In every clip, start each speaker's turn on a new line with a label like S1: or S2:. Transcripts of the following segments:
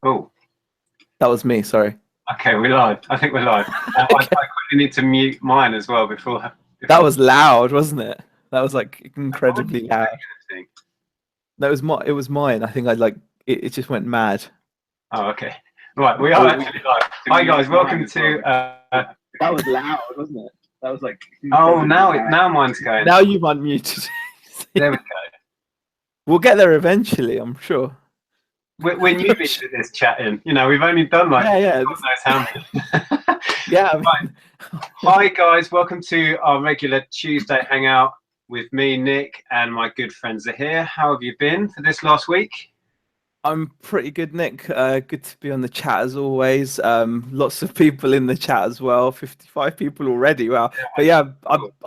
S1: Oh,
S2: That was me, sorry.
S1: okay, we're live. I think we're live. I
S2: Okay.
S1: quickly need to mute mine as well before.
S2: That was loud, wasn't it? That was like
S1: I wasn't
S2: incredibly loud.
S1: saying anything.
S2: That was my it was mine. I think I like it just went mad.
S1: Oh, okay. Right, we are
S2: Oh,
S1: actually live. Hi guys, welcome to.
S2: that was loud, wasn't it? That was like
S1: Oh,
S2: incredibly loud.
S1: now mine's going.
S2: Now you've unmuted.
S1: There we go.
S2: We'll get there eventually, I'm sure.
S1: We're newbies at this chatting. You know, we've only done like
S2: Yeah, yeah.
S1: God knows how many.
S2: Yeah,
S1: Right. Hi guys, welcome to our regular Tuesday hangout with me, Nick, and my good friends are here. How have you been for this last week?
S2: I'm pretty good, Nick. Good to be on the chat as always. Lots of people in the chat as well. 55 people already. Wow. But yeah,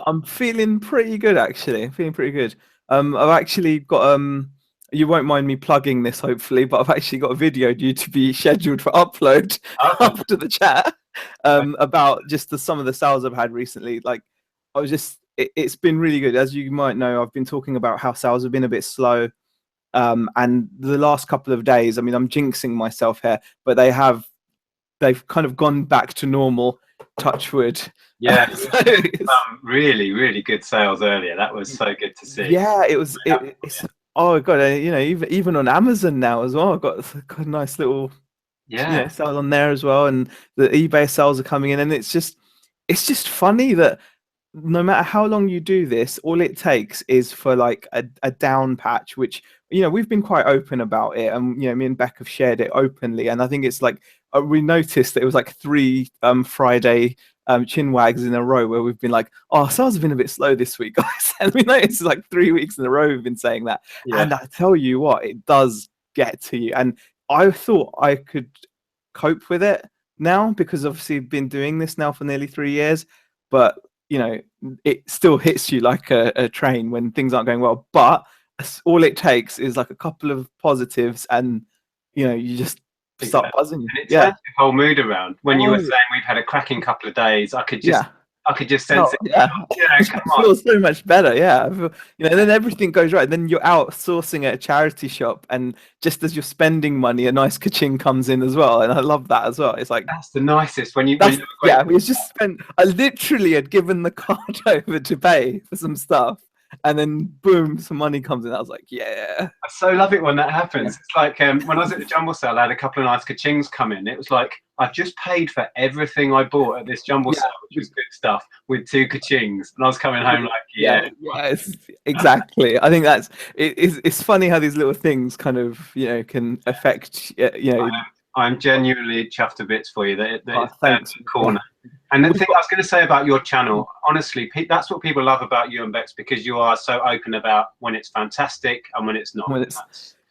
S2: I'm feeling pretty good actually. I'm feeling pretty good. I've actually got you won't mind me plugging this hopefully, but I've actually got a video due to be scheduled for upload
S1: Okay.
S2: after the chat. About just some of the sales I've had recently. Like I was just it's been really good. As you might know, I've been talking about how sales have been a bit slow. And the last couple of days, I mean, I'm jinxing myself here, but they've kind of gone back to normal. Touch wood.
S1: Yeah,
S2: So
S1: really, really good sales earlier. That was so good to see.
S2: yeah, it's oh god, you know, even on Amazon now as well. I've got a nice little
S1: Yeah,
S2: sale on there as well, and the eBay sales are coming in, and it's just funny that no matter how long you do this, all it takes is for like a down patch, which we've been quite open about it, and me and Beck have shared it openly, and I think it's like we noticed that it was like three Friday chin wags in a row where we've been like, oh, sales have been a bit slow this week, guys, and we noticed like 3 weeks in a row we've been saying that,
S1: yeah.
S2: and I tell you what, it does get to you, and I thought I could cope with it now because obviously I've been doing this now for nearly 3 years, but it still hits you like a train when things aren't going well. But all it takes is like a couple of positives, and you just start
S1: Exactly.
S2: buzzing.
S1: And it
S2: Yeah.
S1: turned the whole mood around. When you were
S2: Oh,
S1: saying we've had a cracking couple of days,
S2: yeah.
S1: I could just sense
S2: Oh,
S1: it.
S2: yeah.
S1: Yeah, come
S2: It
S1: on.
S2: feels so much better. Yeah. Then everything goes right. Then you're out sourcing at a charity shop, and just as you're spending money, a nice ka-ching comes in as well. And I love that as well. It's like,
S1: That's the nicest when you
S2: that's
S1: wait.
S2: yeah. We just spent. I literally had given the card over to pay for some stuff, and then boom, some money comes in. I was like, yeah,
S1: I so love it when that happens.
S2: yeah,
S1: It's like when I was at the jumble sale, I had a couple of nice ka-chings come in. It was like I've just paid for everything I bought at this jumble
S2: yeah,
S1: sale, which was good stuff, with two ka-chings, and I was coming home like,
S2: yeah,
S1: yeah.
S2: yeah. Exactly. I think it's funny how these little things kind of can affect.
S1: I'm genuinely chuffed to bits for you that it's turned
S2: Thanks.
S1: the
S2: Yeah.
S1: corner. And the
S2: We've
S1: thing I
S2: got
S1: was going to say about your channel, honestly, that's what people love about you and Bex, because you are so open about when it's fantastic and when it's not.
S2: when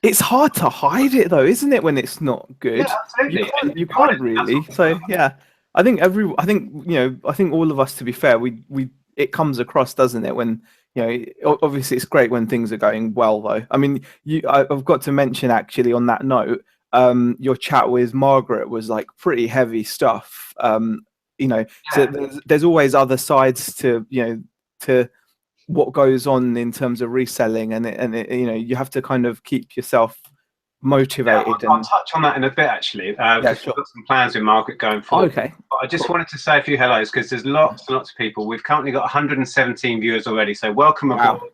S2: it's hard to hide it though, isn't it? When it's not
S1: Yeah,
S2: good, you
S1: absolutely. And
S2: can't
S1: to
S2: you
S1: be
S2: can't
S1: honest, that's
S2: really.
S1: what people
S2: So
S1: love.
S2: yeah, I think all of us, to be fair, we it comes across, doesn't it? When obviously it's great when things are going well though. I mean, I've got to mention actually on that note, your chat with Margaret was like pretty heavy stuff. So
S1: Yeah,
S2: there's always other sides to to what goes on in terms of reselling, and you have to kind of keep yourself
S1: yeah.
S2: motivated.
S1: I'll
S2: And
S1: touch on that in a bit actually,
S2: yeah,
S1: because we've
S2: sure.
S1: got some plans with Margaret going
S2: Oh,
S1: forward.
S2: okay,
S1: But I just
S2: cool.
S1: wanted to say a few hellos because there's lots and lots of people. We've currently got 117 viewers already, so welcome aboard.
S2: Wow,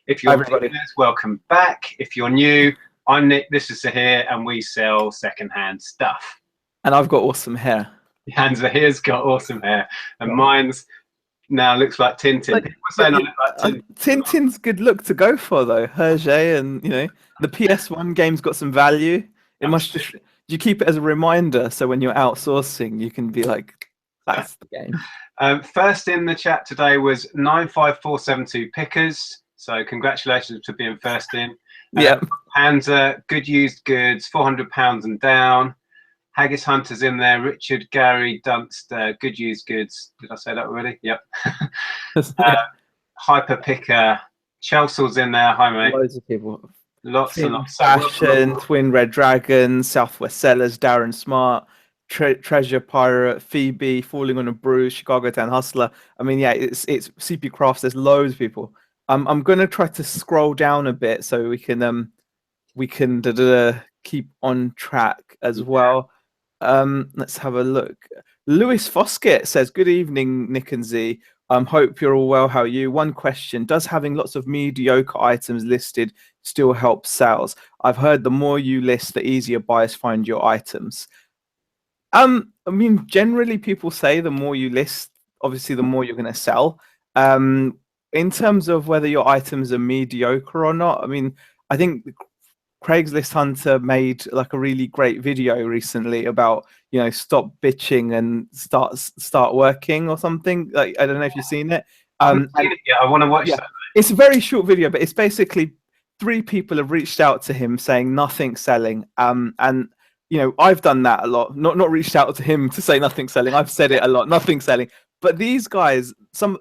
S1: If you're
S2: everybody.
S1: regulars, welcome back. If you're new, I'm Nick, this is Zahir, and we sell secondhand stuff.
S2: And I've got awesome hair.
S1: And Zahir's got awesome hair, and mine's now looks like Tintin.
S2: Like,
S1: People are saying I look like Tintin.
S2: Tintin's good look to go for though. Hergé, and the PS1 game's got some value. It must just you keep it as a reminder, so when you're outsourcing, you can be like, that's the game.
S1: First in the chat today was 95472 Pickers. So congratulations for being first in.
S2: Yeah.
S1: Panzer, good used goods, £400 and down. Haggis Hunter's in there. Richard, Gary, Dunster, good used goods. Did I say that already? Yep. Hyper Picker, Chelsea's in there. Hi, mate.
S2: Loads of people.
S1: Lots and lots.
S2: Fashion, Twin Red Dragons, Southwest Sellers, Darren Smart, Treasure Pirate, Phoebe, Falling on a Bruise, Chicago Town Hustler. I mean, yeah, it's CP Crafts. There's loads of people. I'm gonna try to scroll down a bit so we can keep on track as well. Let's have a look. Lewis Foskett says, "Good evening, Nick and Z. Hope you're all well. How are you? One question: does having lots of mediocre items listed still help sales? I've heard the more you list, the easier buyers find your items." I mean, generally people say the more you list, obviously the more you're going to sell. In terms of whether your items are mediocre or not, I mean, I think Craigslist Hunter made like a really great video recently about, you know, stop bitching and start working or something. Like, I don't know if you've seen it.
S1: I haven't seen it yet. I want to watch that.
S2: It's a very short video, but it's basically 3 people have reached out to him saying nothing selling. And you know, I've done that a lot. Not reached out to him to say nothing selling. I've said it a lot, nothing selling. But these guys,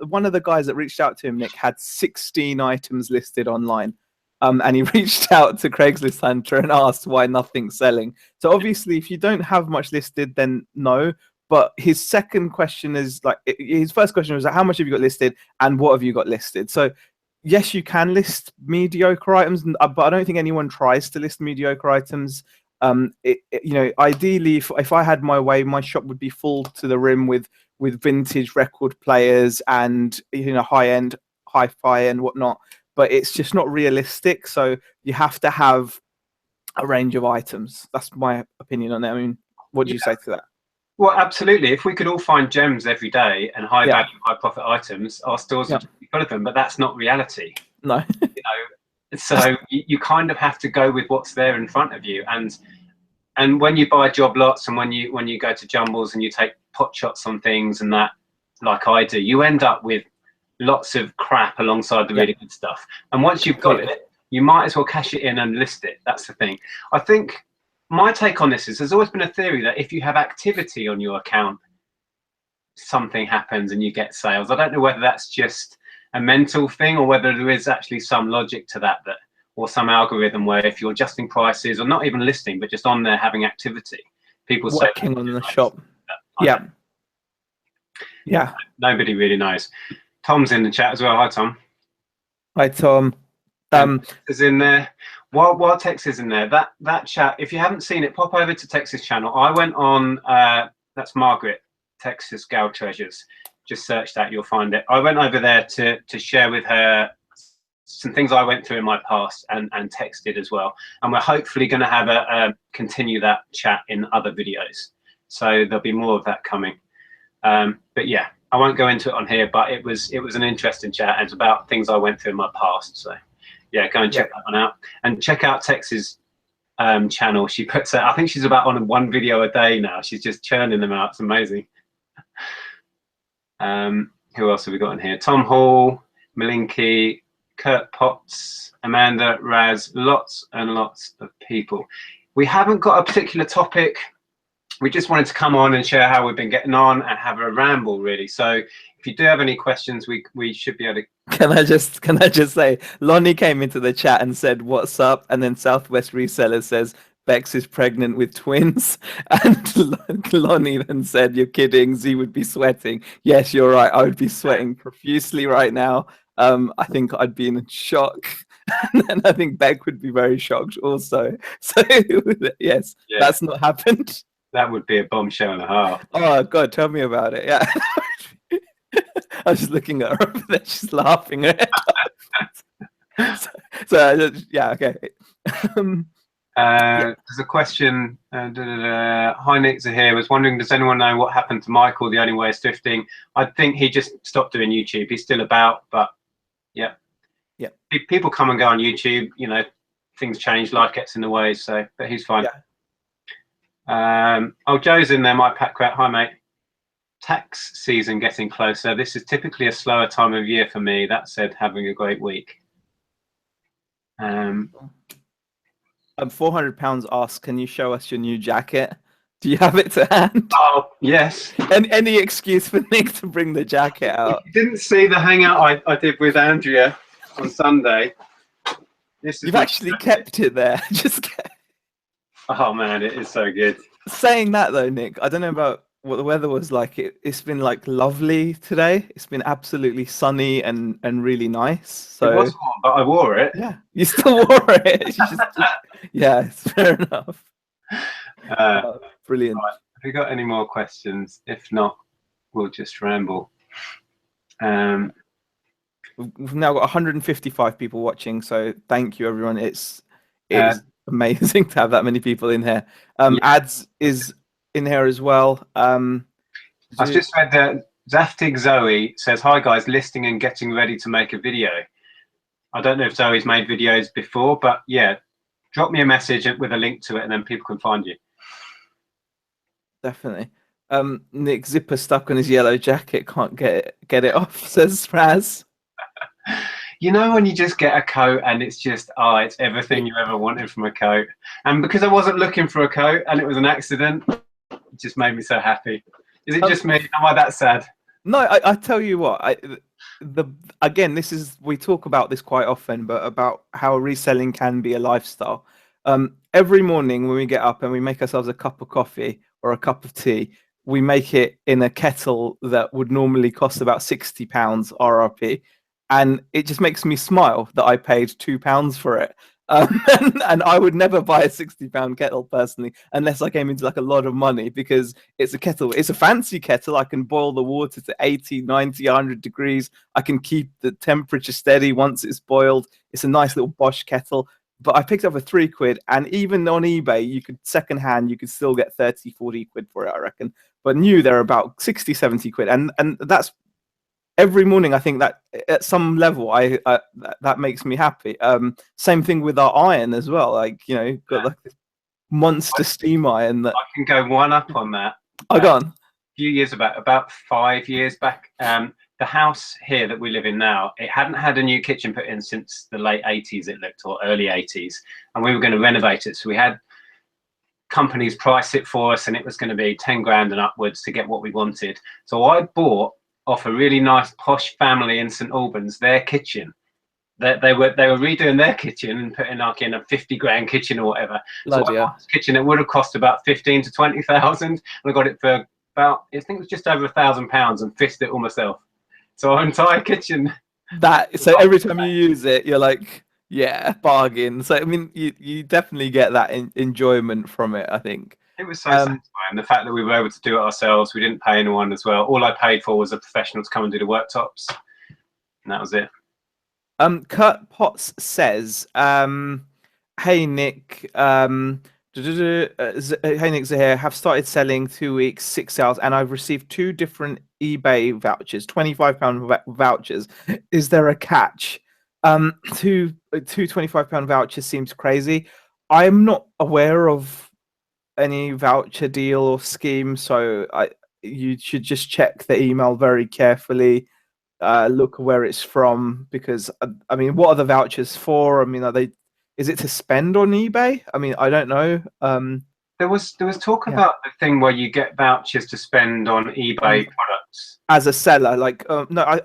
S2: one of the guys that reached out to him, Nick, had 16 items listed online. And he reached out to Craigslist Hunter and asked why nothing's selling. So obviously, if you don't have much listed, then no. But his second question is like, his first question was like, how much have you got listed and what have you got listed? So yes, you can list mediocre items, but I don't think anyone tries to list mediocre items. You know, ideally, if I had my way, my shop would be full to the rim with vintage record players and, you know, high-end hi-fi and whatnot. But it's just not realistic. So you have to have a range of items. That's my opinion on it. I mean, what do you say to that?
S1: Well, absolutely. If we could all find gems every day and high value, high profit items, our stores would be full of them. But that's not reality.
S2: No.
S1: You know, so you kind of have to go with what's there in front of you. And when you buy job lots and when you go to jumbles and you take pot shots on things and that, like I do, you end up with lots of crap alongside the really good stuff. And once you've got it, you might as well cash it in and list it. That's the thing. I think my take on this is there's always been a theory that if you have activity on your account, something happens and you get sales. I don't know whether that's just a mental thing or whether there is actually some logic to that, or some algorithm where if you're adjusting prices or not even listing, but just on there having activity, people
S2: working on the shop. Yeah.
S1: Nobody really knows. Tom's in the chat as well. Hi, Tom.
S2: Hi, Tom.
S1: Is in there. While Tex is in there, that chat, if you haven't seen it, pop over to Tex's channel. I went on, that's Margaret, Texas Gal Treasures. Just search that, you'll find it. I went over there to share with her some things I went through in my past, and Tex did as well. And we're hopefully going to have continue that chat in other videos. So there'll be more of that coming. But yeah, I won't go into it on here, but it was an interesting chat. It's about things I went through in my past. So yeah, go and check that one out, and check out Tex's channel. She puts I think she's about on 1 video a day now. She's just churning them out. It's amazing. Who else have we got in here? Tom Hall, Malinky, Kurt Potts, Amanda, Raz, lots and lots of people. We haven't got a particular topic. We just wanted to come on and share how we've been getting on and have a ramble, really. So if you do have any questions, we should be able to.
S2: Can I just say, Lonnie came into the chat and said, "What's up?" And then Southwest Reseller says, "Bex is pregnant with twins." And Lonnie then said, "You're kidding. Z would be sweating." Yes, you're right. I would be sweating profusely right now. I think I'd be in shock. And I think Beck would be very shocked also. So yes, that's not happened.
S1: That would be a bombshell and a half.
S2: Oh God, tell me about it. Yeah. I was just looking at her over there, she's laughing. so yeah, okay.
S1: There's a question. Hi, Nick Zahir was wondering, does anyone know what happened to Michael, the only way is thrifting? I think he just stopped doing YouTube. He's still about, but yeah. People come and go on YouTube. You know, things change, life gets in the way. So, but he's fine. Oh, Joe's in there. My Pat Crap. Hi, mate. Tax season getting closer. This is typically a slower time of year for me. That said, having a great week.
S2: £400 asks, can you show us your new jacket? Do you have it to hand?
S1: Oh, yes.
S2: And any excuse for Nick to bring the jacket out.
S1: If you didn't see the hangout I did with Andrea on Sunday.
S2: You've actually kept it there. Just
S1: Oh man, it is so good.
S2: Saying that though, Nick, I don't know about what the weather was like. It's been like lovely today. It's been absolutely sunny and really nice.
S1: It
S2: So
S1: was warm, but I wore it.
S2: yeah, you still wore it. It's yeah, it's fair enough. Brilliant.
S1: Right. Have you got any more questions? If not, we'll just ramble.
S2: We've now got 155 people watching, so thank you everyone. It's amazing to have that many people in here.
S1: Yeah.
S2: Ads is in here as well.
S1: I've just read that Zaftig Zoe says, "Hi guys, listing and getting ready to make a video." I don't know if Zoe's made videos before, but yeah, drop me a message with a link to it, and then people can find you.
S2: Definitely. Nick Zipper stuck on his yellow jacket, can't get it off, says Raz.
S1: You know when you just get a coat and it's just, it's everything you ever wanted from a coat. And because I wasn't looking for a coat and it was an accident, it just made me so happy. Is it just me? Am I that sad?
S2: No, I tell you what, again, we talk about this quite often, but about how reselling can be a lifestyle. Every morning when we get up and we make ourselves a cup of coffee or a cup of tea, we make it in a kettle that would normally cost about £60 RRP. And it just makes me smile that I paid £2 for it. And I would never buy a £60 kettle personally, unless I came into like a lot of money, because it's a kettle. It's a fancy kettle. I can boil the water to 80, 90, 100 degrees. I can keep the temperature steady once it's boiled. It's a nice little Bosch kettle. But I picked up for £3, and even on eBay, you could secondhand, you could still get 30, 40 quid for it, I reckon. But new, they're about 60, 70 quid. And that's every morning. I think that at some level, that makes me happy. Same thing with our iron as well. Like, got like this monster steam iron that
S1: I can go one up on that.
S2: I got
S1: a few years about 5 years back. The house here that we live in now, it hadn't had a new kitchen put in since the late 80s, it looked, or early 80s, and we were going to renovate it. So we had companies price it for us, and it was going to be 10 grand and upwards to get what we wanted. So I bought off a really nice posh family in St Albans their kitchen. They were redoing their kitchen and putting like in a 50 grand kitchen or whatever. So I bought this kitchen, it would have cost about 15 to 20,000, and I got it for about, I think it was just over £1,000, and fixed it all myself. So our entire kitchen.
S2: So every time you use it, you're like, yeah, bargain. So I mean, you definitely get that enjoyment from it, I think.
S1: It was so satisfying. The fact that we were able to do it ourselves, we didn't pay anyone as well. All I paid for was a professional to come and do the worktops, and that was it.
S2: Kurt Potts says, "Hey Nick, hey Nick Zahir, have started selling 2 weeks, 6 sales, and I've received 2 different eBay vouchers, £25 vouchers. Is there a catch? Two £25 vouchers seems crazy. I'm not aware of any voucher deal or scheme, so you should just check the email very carefully. Look where it's from, because I mean, what are the vouchers for? I mean, is it to spend on eBay? I mean, I don't know.
S1: There was talk about the thing where you get vouchers to spend on eBay products
S2: as a seller. Like, no,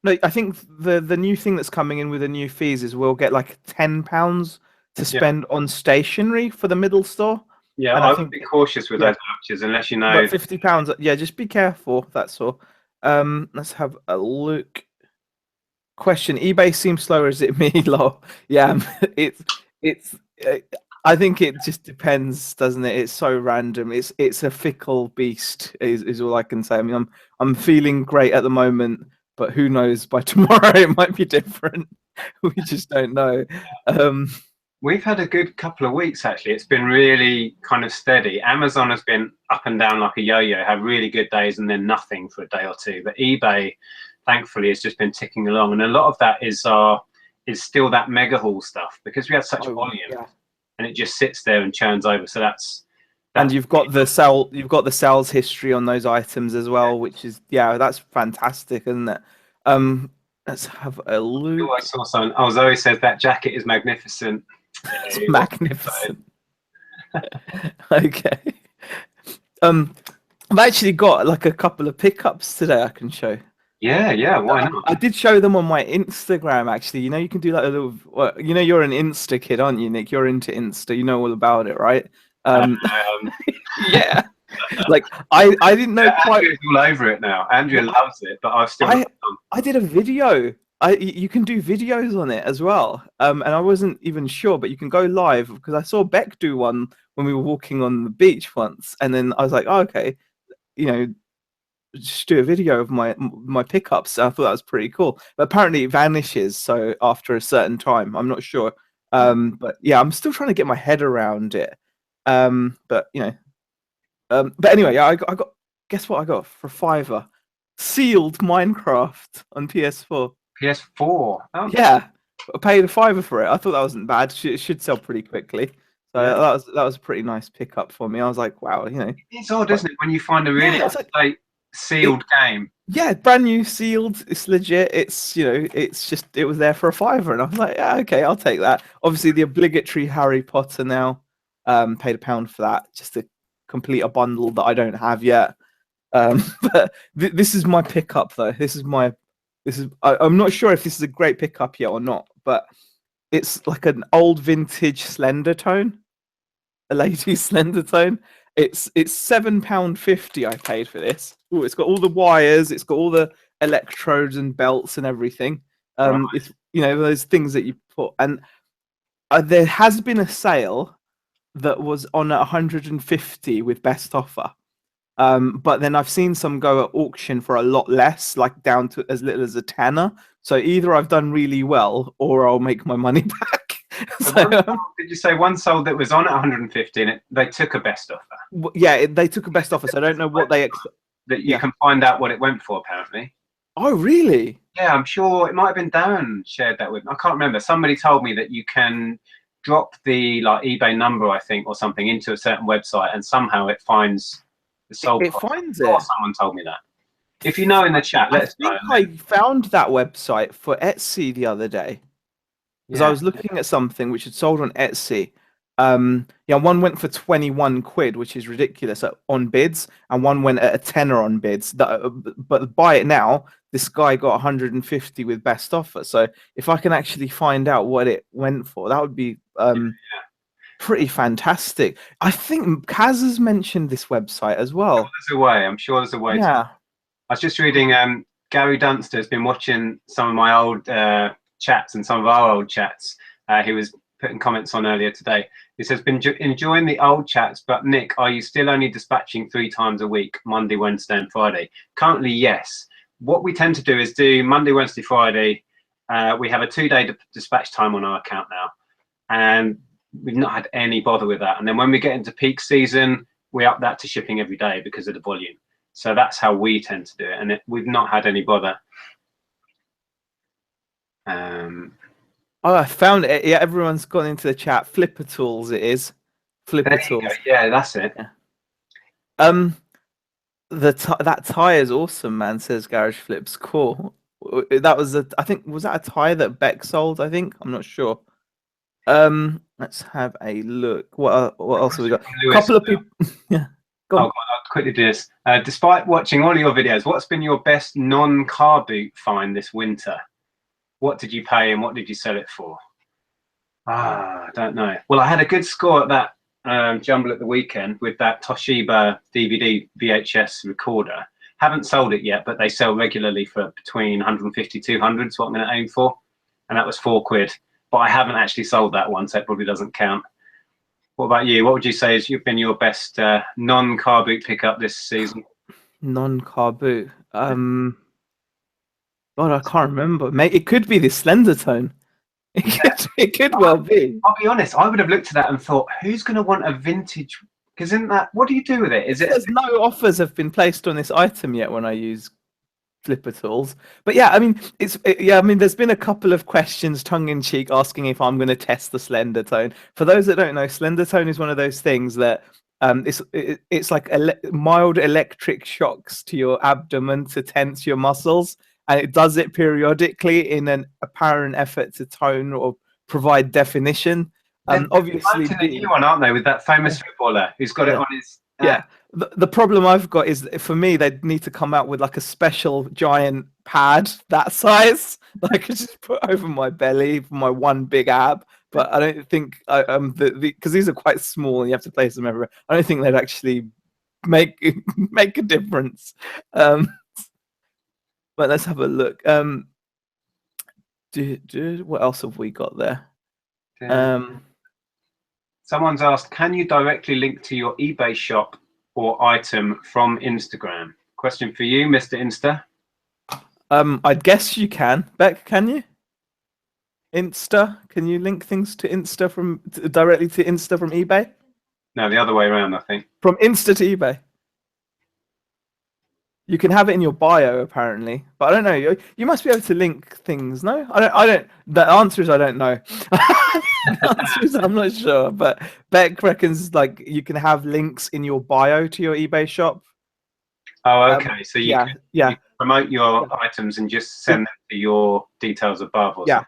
S2: I think the new thing that's coming in with the new fees is we'll get like £10 to spend on stationery for the middle store.
S1: Yeah, and I would be cautious with those vouchers unless you know.
S2: But £50, yeah, just be careful. That's all. Let's have a look. Question: eBay seems slower. Is it me? Lol. Yeah, it's. I think it just depends, doesn't it? It's so random. It's a fickle beast. Is all I can say. I mean, I'm feeling great at the moment, but who knows? By tomorrow, it might be different. We just don't know.
S1: We've had a good couple of weeks actually. It's been really kind of steady. Amazon has been up and down like a yo-yo. Had really good days and then nothing for a day or two. But eBay, thankfully, has just been ticking along, and a lot of that is still that mega haul stuff, because we had such volume, and it just sits there and churns over. So that's
S2: and you've got the sales history on those items as well, which is that's fantastic, isn't it? Let's have a look.
S1: I saw something. Oh, Zoe says that jacket is magnificent.
S2: It's magnificent. Okay. I've actually got like a couple of pickups today I can show.
S1: Yeah, why not?
S2: I did show them on my Instagram, actually. You know, you can do like a little, you're an Insta kid, aren't you, Nick? You're into Insta. You know all about it, right? Yeah. Like I didn't know quite.
S1: Andrea's all over it now. Andrea loves it, but I've still not done.
S2: I did a video. You can do videos on it as well. And I wasn't even sure, but you can go live because I saw Beck do one when we were walking on the beach once, and then I was like, oh, okay, you know, just do a video of my pickups. I thought that was pretty cool. But apparently it vanishes, so after a certain time, I'm not sure. But yeah, I'm still trying to get my head around it. But you know, but anyway, yeah, I got. Guess what I got for $5? Sealed Minecraft on PS4.
S1: PS4. Oh.
S2: Yeah, I paid $5 for it. I thought that wasn't bad. It should sell pretty quickly. So
S1: Yeah.
S2: that was a pretty nice pickup for me. I was like, wow, you know.
S1: It's odd, isn't it, when you find a really like, sealed game.
S2: Yeah, brand new, sealed. It's legit. It's, you know, it's just, it was there for $5, and I was like, yeah, okay, I'll take that. Obviously, the obligatory Harry Potter now. Paid £1 for that just to complete a bundle that I don't have yet. But this is my pickup though. I'm not sure if this is a great pickup yet or not, but it's like an old vintage Slender Tone, a lady Slender Tone. It's £7.50 I paid for this. Ooh, it's got all the wires, it's got all the electrodes and belts and everything.
S1: Right.
S2: It's, you know, those things that you put. And there has been a sale that was on at 150 with best offer. But then I've seen some go at auction for a lot less, like down to as little as £10. So either I've done really well or I'll make my money back.
S1: Did you say one sold that was on at 150 and they took a best offer?
S2: Yeah, they took a best offer. So I don't know what they
S1: that you can find out what it went for apparently.
S2: Oh really?
S1: Yeah, I'm sure it might have been Darren shared that with me. I can't remember. Somebody told me that you can drop the like eBay number, I think, or something into a certain website, and somehow it finds the sold.
S2: It finds it.
S1: Or someone told me that. If you know in the chat, let us know.
S2: I found that website for Etsy the other day because I was looking at something which had sold on Etsy. Yeah, one went for 21 quid, which is ridiculous on bids, and one went at a tenner on bids. But buy it now, this guy got 150 with best offer. So if I can actually find out what it went for, that would be pretty fantastic. I think Kaz has mentioned this website as well.
S1: There's a way. I'm sure there's a way.
S2: Yeah.
S1: I was just reading. Gary Dunster has been watching some of my old chats and some of our old chats. He was putting comments on earlier today. He says, been enjoying the old chats, but Nick, are you still only dispatching 3 times a week, Monday, Wednesday, and Friday? Currently, yes. What we tend to do is do Monday, Wednesday, Friday. We have a 2-day dispatch time on our account now, and we've not had any bother with that. And then when we get into peak season, we up that to shipping every day because of the volume. So that's how we tend to do it, and we've not had any bother.
S2: Oh, I found it. Yeah, everyone's gone into the chat. Flipper Tools, it is. Flipper Tools.
S1: Yeah, that's it.
S2: Yeah. That tie is awesome, man. Says Garage Flips. Cool. That was I think was that a tie that Beck sold? I think I'm not sure. Let's have a look. What else have we got? A couple of people. Yeah. Go on.
S1: I'll quickly do this. Despite watching all of your videos, what's been your best non-car boot find this winter? What did you pay and what did you sell it for? I don't know. Well, I had a good score at that jumble at the weekend with that Toshiba DVD VHS recorder. Haven't sold it yet, but they sell regularly for between 150 200 is what I'm going to aim for, and that was £4. But I haven't actually sold that one, so it probably doesn't count. What about you? What would you say has been your best non-car boot pickup this season?
S2: Non-car boot. God, I can't remember. Mate, it could be the Slender Tone. It could well be.
S1: I'll be honest. I would have looked at that and thought, who's going to want a vintage? Because isn't that? What do you do with it? Is it?
S2: There's no offers have been placed on this item yet when I use Flipper Tools. But yeah, I mean, there's been a couple of questions, tongue in cheek, asking if I'm going to test the Slender Tone. For those that don't know, Slender Tone is one of those things that it's like mild electric shocks to your abdomen to tense your muscles. And it does it periodically in an apparent effort to tone or provide definition. Obviously,
S1: the new one, aren't they, with that famous footballer who's got it on his.
S2: The problem I've got is, for me, they'd need to come out with like a special giant pad that size that I could just put over my belly for my one big ab. But I don't think because these are quite small and you have to place them everywhere. I don't think they'd actually make make a difference. But let's have a look. What else have we got there?
S1: Someone's asked, can you directly link to your eBay shop or item from Instagram? Question for you, Mr. Insta.
S2: I guess you can. Beck, can you? Insta? Can you link things to Insta directly to Insta from eBay?
S1: No, the other way around, I think.
S2: From Insta to eBay. You can have it in your bio, apparently, but I don't know. You must be able to link things, no? I don't. The answer is I don't know. The answer is I'm not sure. But Beck reckons like you can have links in your bio to your eBay shop.
S1: Oh, okay. So you
S2: can
S1: promote your items and just send them to your details above, or something.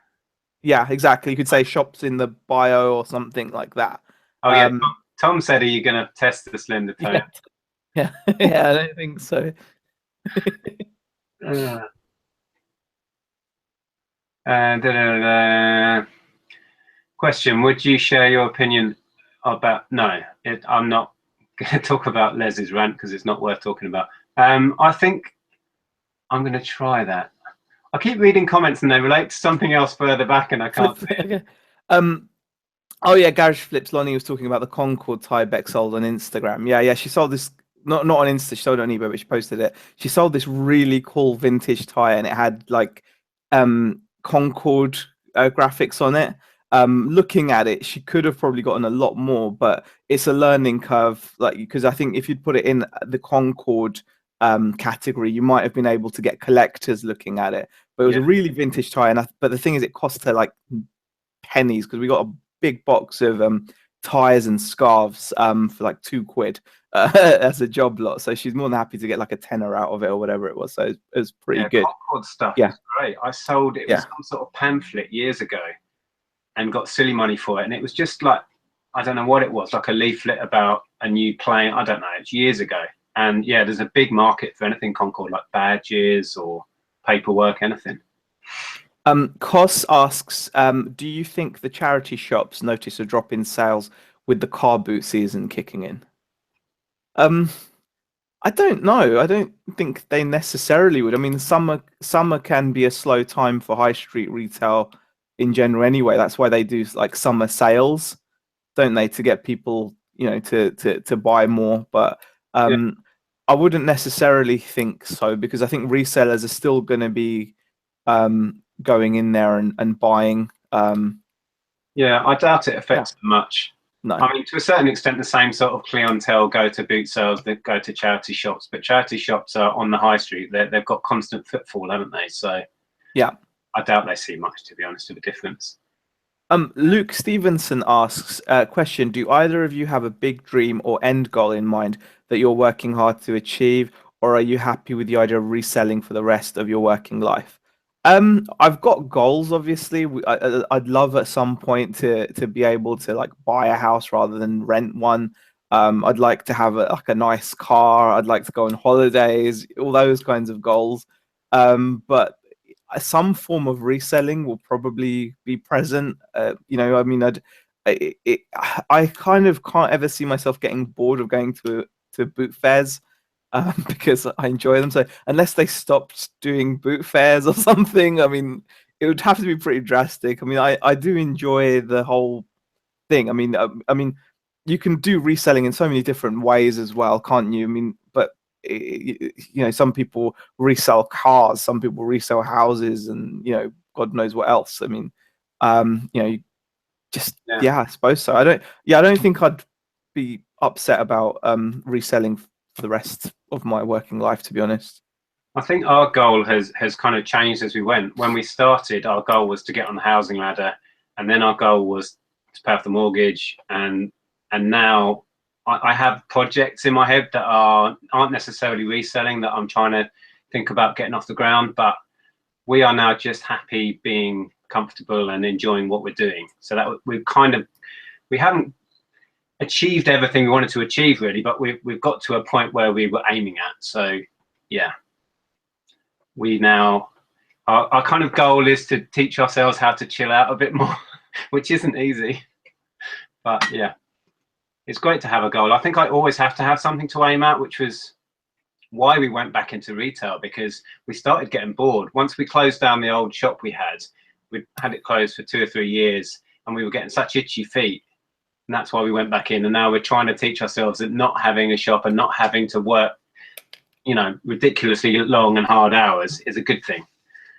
S2: Yeah, exactly. You could say shops in the bio or something like that.
S1: Oh yeah. Tom said, "Are you going to test the slender tone?"
S2: Yeah, yeah. I don't think so.
S1: Question: would you share your opinion about? No, I'm not going to talk about Les's rant because it's not worth talking about. I think I'm going to try that. I keep reading comments and they relate to something else further back, and I can't see it.
S2: Oh yeah, Garage Flips. Lonnie was talking about the Concord tie Beck sold on Instagram. Yeah, she sold this. Not on Insta, she sold it on eBay, but she posted it. She sold this really cool vintage tie, and it had like Concord graphics on it. Looking at it, she could have probably gotten a lot more, but it's a learning curve. Like, because I think if you'd put it in the Concord category, you might have been able to get collectors looking at it. But it was a really vintage tie, but the thing is, it cost her like pennies because we got a big box of ties and scarves for like £2 as a job lot. So she's more than happy to get like a tenner out of it or whatever it was. So it was pretty good.
S1: Concord stuff is great. I sold it. It was some sort of pamphlet years ago and got silly money for it. And it was just like, I don't know what it was, like a leaflet about a new plane. I don't know. It's years ago. And yeah, there's a big market for anything Concord, like badges or paperwork, anything.
S2: Kos asks, do you think the charity shops notice a drop in sales with the car boot season kicking in? I don't know. I don't think they necessarily would. I mean, summer can be a slow time for high street retail in general anyway. That's why they do like summer sales, don't they, to get people, to buy more. But I wouldn't necessarily think so, because I think resellers are still going to be going in there and buying.
S1: Yeah, I doubt it affects them much.
S2: No.
S1: I mean, to a certain extent, the same sort of clientele go to boot sales that go to charity shops, but charity shops are on the high street. They've got constant footfall, haven't they? So
S2: yeah,
S1: I doubt they see much, to be honest, of a difference.
S2: Luke Stevenson asks, question, do either of you have a big dream or end goal in mind that you're working hard to achieve, or are you happy with the idea of reselling for the rest of your working life? I've got goals, obviously. I'd love at some point to be able to like buy a house rather than rent one. I'd like to have like a nice car. I'd like to go on holidays, all those kinds of goals. But some form of reselling will probably be present. I mean, I kind of can't ever see myself getting bored of going to boot fairs. Because I enjoy them. So unless they stopped doing boot fairs or something, I mean, it would have to be pretty drastic. I mean, I do enjoy the whole thing. I mean, you can do reselling in so many different ways as well, can't you? I mean, but some people resell cars, some people resell houses, and God knows what else. I mean, I suppose so. I don't think I'd be upset about reselling for the rest of my working life, to be honest.
S1: I think our goal has kind of changed as we went. When we started, our goal was to get on the housing ladder, and then our goal was to pay off the mortgage, and now I have projects in my head that aren't necessarily reselling, that I'm trying to think about getting off the ground, but we are now just happy being comfortable and enjoying what we're doing. So that we haven't achieved everything we wanted to achieve, really, but we've got to a point where we were aiming at. So yeah, we now our kind of goal is to teach ourselves how to chill out a bit more, which isn't easy, but yeah. it's great to have a goal. I think I always have to have something to aim at, which was why we went back into retail, because we started getting bored. Once we closed down the old shop we'd had it closed for 2 or 3 years, and we were getting such itchy feet. And that's why we went back in. And now we're trying to teach ourselves that not having a shop and not having to work, you know, ridiculously long and hard hours is a good thing.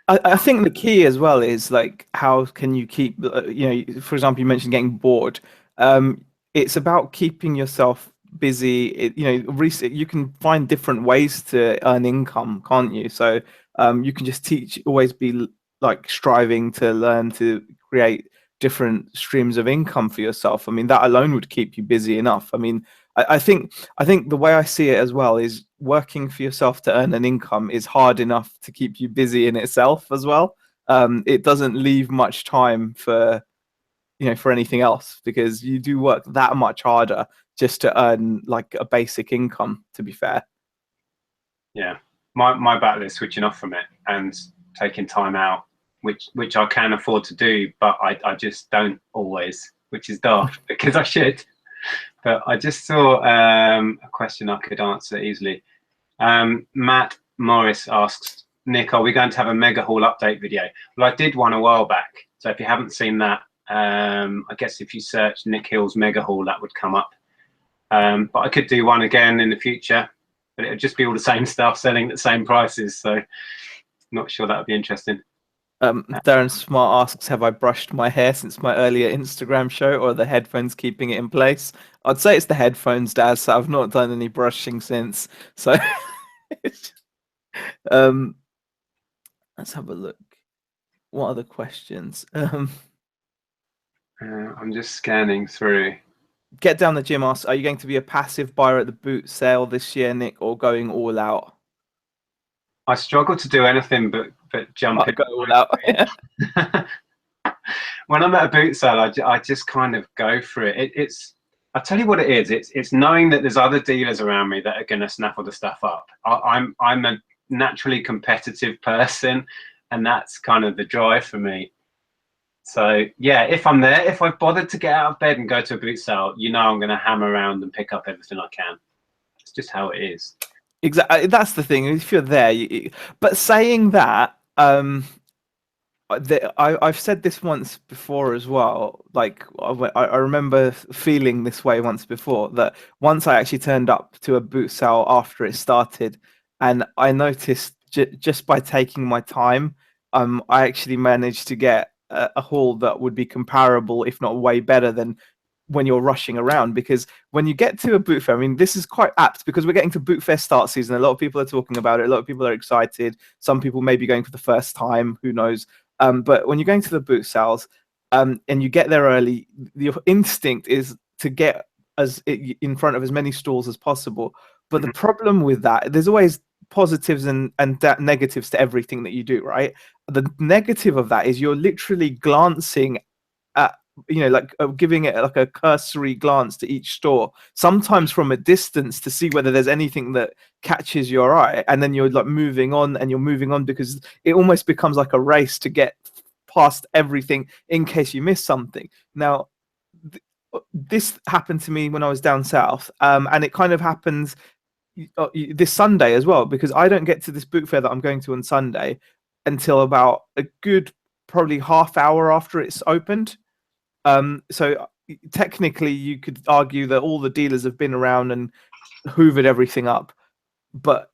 S2: I think the key as well is like, how can you keep, you know, for example, you mentioned getting bored. It's about keeping yourself busy. You know, you can find different ways to earn income, can't you? So you can just always be like striving to learn to create different streams of income for yourself. I mean, that alone would keep you busy enough. I mean, I think the way I see it as well is working for yourself to earn an income is hard enough to keep you busy in itself as well. It doesn't leave much time for, you know, for anything else, because you do work that much harder just to earn like a basic income, to be fair.
S1: Yeah, my battle is switching off from it and taking time out, which I can afford to do, but I just don't always, which is daft because I should. But I just saw a question I could answer easily. Matt Morris asks, Nick, are we going to have a mega haul update video? Well, I did one a while back, so if you haven't seen that, I guess if you search Nick Hill's mega haul, that would come up. But I could do one again in the future, but it would just be all the same stuff selling at the same prices, so not sure that would be interesting.
S2: Darren Smart asks, have I brushed my hair since my earlier Instagram show, or are the headphones keeping it in place? I'd say it's the headphones, Daz. So I've not done any brushing since. So let's have a look. What other questions?
S1: I'm just scanning through.
S2: Get Down the Gym asks, are you going to be a passive buyer at the boot sale this year, Nick, or going all out?
S1: I struggle to do anything but jump in.
S2: Go all out.
S1: When I'm at a boot sale, I just kind of go for it. I'll tell you what it is. It's knowing that there's other dealers around me that are going to snaffle the stuff up. I'm a naturally competitive person, and that's kind of the drive for me. So yeah, if I'm there, if I've bothered to get out of bed and go to a boot sale, you know I'm going to hammer around and pick up everything I can. It's just how it is.
S2: Exactly, that's the thing. If you're there, but saying that, I've said this once before as well. Like I remember feeling this way once before. That once I actually turned up to a boot sale after it started, and I noticed just by taking my time, I actually managed to get a haul that would be comparable, if not way better than when you're rushing around. Because when you get to a boot fair, I mean, this is quite apt because we're getting to boot fair start season. A lot of people are talking about it. A lot of people are excited. Some people may be going for the first time. Who knows? But when you're going to the boot sales, and you get there early, your instinct is to get in front of as many stalls as possible. But the problem with that, there's always positives and negatives to everything that you do, right? The negative of that is you're literally glancing at, you know, like giving it like a cursory glance to each store, sometimes from a distance, to see whether there's anything that catches your eye, and then you're like moving on because it almost becomes like a race to get past everything in case you miss something. Now this happened to me when I was down south, and it kind of happens this Sunday as well, because I don't get to this boot fair that I'm going to on Sunday until about a good probably half hour after it's opened. So technically you could argue that all the dealers have been around and hoovered everything up, but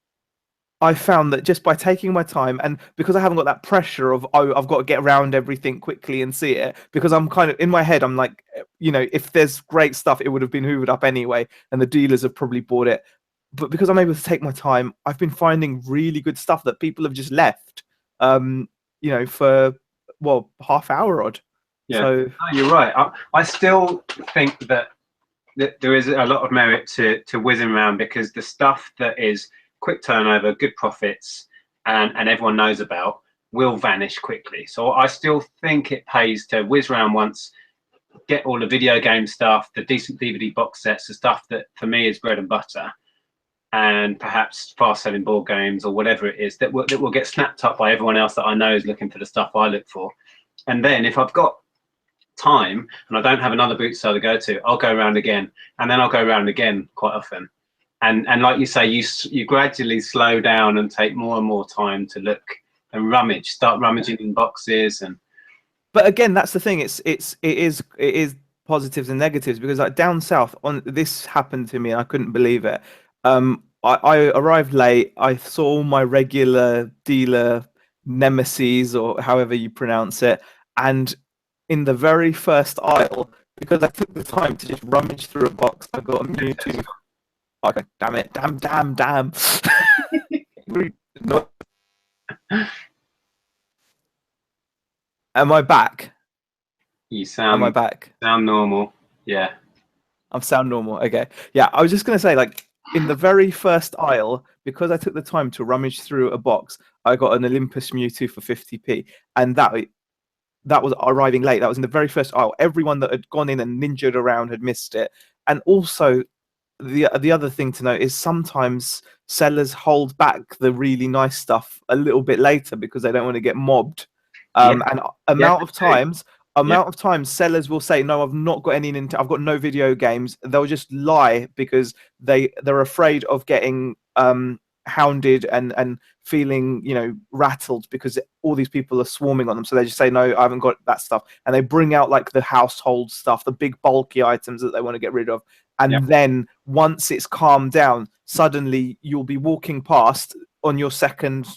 S2: I found that just by taking my time, and because I haven't got that pressure of, oh, I've got to get around everything quickly and see it, because I'm kind of in my head, I'm like, you know, if there's great stuff, it would have been hoovered up anyway, and the dealers have probably bought it. But because I'm able to take my time, I've been finding really good stuff that people have just left, you know, for, well, half hour odd.
S1: Yeah,
S2: so
S1: no, you're right. I still think that there is a lot of merit to whizzing around, because the stuff that is quick turnover, good profits, and everyone knows about will vanish quickly. So I still think it pays to whiz around once, get all the video game stuff, the decent DVD box sets, the stuff that for me is bread and butter, and perhaps fast-selling board games or whatever it is that will get snapped up by everyone else that I know is looking for the stuff I look for. And then if I've got time and I don't have another boot sale to go to, I'll go around again, and then I'll go around again quite often. And like you say, you gradually slow down and take more and more time to look and rummage, start rummaging in boxes. And
S2: but again, that's the thing. It is positives and negatives, because like down south, on this happened to me and I couldn't believe it. I arrived late. I saw all my regular dealer nemesis, or however you pronounce it, and in the very first aisle, because I took the time to just rummage through a box, I got a Mewtwo. Okay, damn it, damn. No. Am I back?
S1: you sound
S2: Am I back?
S1: sound normal. Yeah.
S2: I'm sound normal. Okay. Yeah, I was just gonna say, like, in the very first aisle, because I took the time to rummage through a box, I got an Olympus Mewtwo for 50p, and that was arriving late. That was in the very first aisle. Everyone that had gone in and ninjaed around had missed it. And also, the other thing to note is sometimes sellers hold back the really nice stuff a little bit later because they don't want to get mobbed. And amount of times sellers will say, no, I've not got any I've got no video games. They'll just lie because they're afraid of getting hounded and feeling, you know, rattled because all these people are swarming on them. So they just say, no, I haven't got that stuff, and they bring out like the household stuff, the big bulky items that they want to get rid of. And then once it's calmed down, suddenly you'll be walking past on your second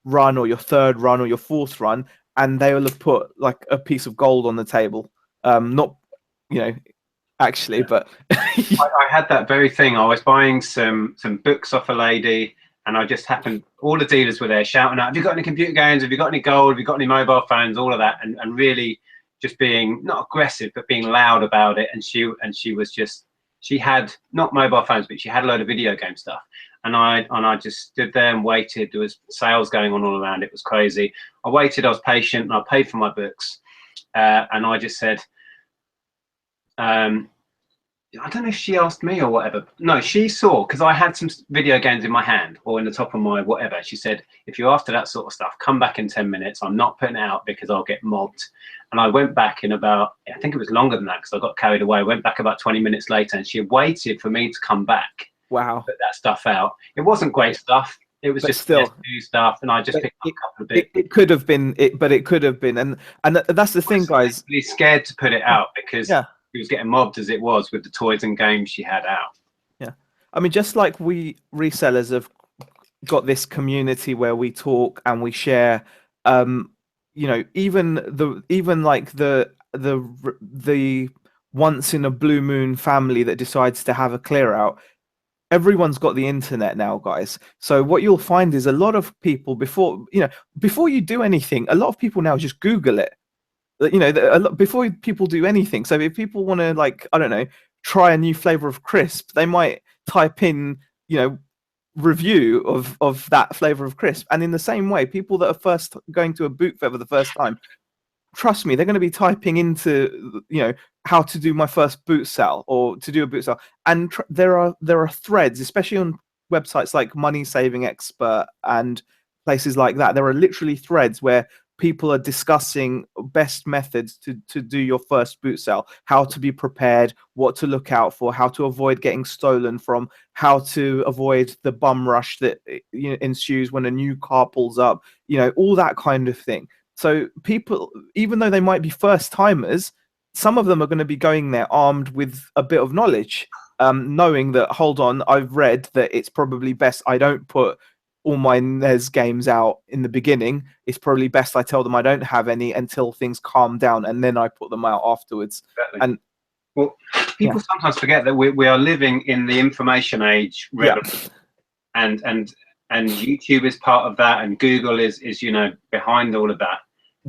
S2: run or your third run or your fourth run, and they will have put like a piece of gold on the table. Not, you know, actually, but
S1: I had that very thing. I was buying some books off a lady, and I just happened, all the dealers were there shouting out, have you got any computer games? Have you got any gold? Have you got any mobile phones? All of that, and really just being not aggressive, but being loud about it. And she was just, she had not mobile phones, but she had a load of video game stuff. And I just stood there and waited. There was sales going on all around. It was crazy. I waited, I was patient, and I paid for my books. And I just said, I don't know if she asked me or whatever. No, she saw, because I had some video games in my hand or in the top of my whatever. She said, if you're after that sort of stuff, come back in 10 minutes. I'm not putting it out because I'll get mobbed. And I went back in about, I think it was longer than that because I got carried away. I went back about 20 minutes later, and she waited for me to come back.
S2: Wow.
S1: Put that stuff out. It wasn't great stuff. It was just still new stuff, and I just picked up a couple of bits.
S2: It could have been, but it could have been, and that's the thing, guys.
S1: Really scared to put it out because he was getting mobbed as it was with the toys and games she had out.
S2: Yeah, I mean, just like we resellers have got this community where we talk and we share. You know, even like the once in a blue moon family that decides to have a clear out. Everyone's got the internet now, guys. So what you'll find is a lot of people, before you do anything, a lot of people now just Google it. You know, before people do anything. So if people want to, like, I don't know, try a new flavor of crisp, they might type in, you know, review of that flavor of crisp. And in the same way, people that are first going to a boot fair for the first time, trust me, they're going to be typing into, you know, how to do my first boot sale or to do a boot sale. And there are threads, especially on websites like Money Saving Expert and places like that. There are literally threads where people are discussing best methods to do your first boot sale, how to be prepared, what to look out for, how to avoid getting stolen from, how to avoid the bum rush that, you know, ensues when a new car pulls up, you know, all that kind of thing. So people, even though they might be first timers, some of them are going to be going there armed with a bit of knowledge, knowing that, hold on, I've read that it's probably best I don't put all my NES games out in the beginning. It's probably best I tell them I don't have any until things calm down, and then I put them out afterwards.
S1: Exactly.
S2: And
S1: well, people sometimes forget that we are living in the information age, and YouTube is part of that, and Google is you know, behind all of that.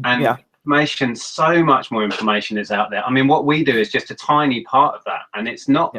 S1: And information, so much more information is out there. I mean, what we do is just a tiny part of that, and it's not.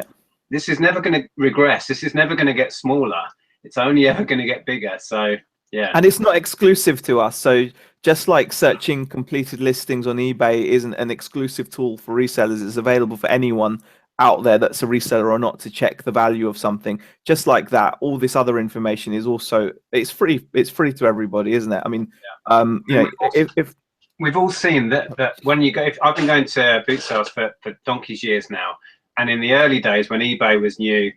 S1: This is never going to regress. This is never going to get smaller. It's only ever going to get bigger. So
S2: and it's not exclusive to us. So just like searching completed listings on eBay isn't an exclusive tool for resellers, it's available for anyone out there that's a reseller or not to check the value of something. Just like that, all this other information is also, it's free to everybody, isn't it? I mean, you know, if
S1: we've all seen that when you go, I've been going to boot sales for donkey's years now, and in the early days when eBay was new,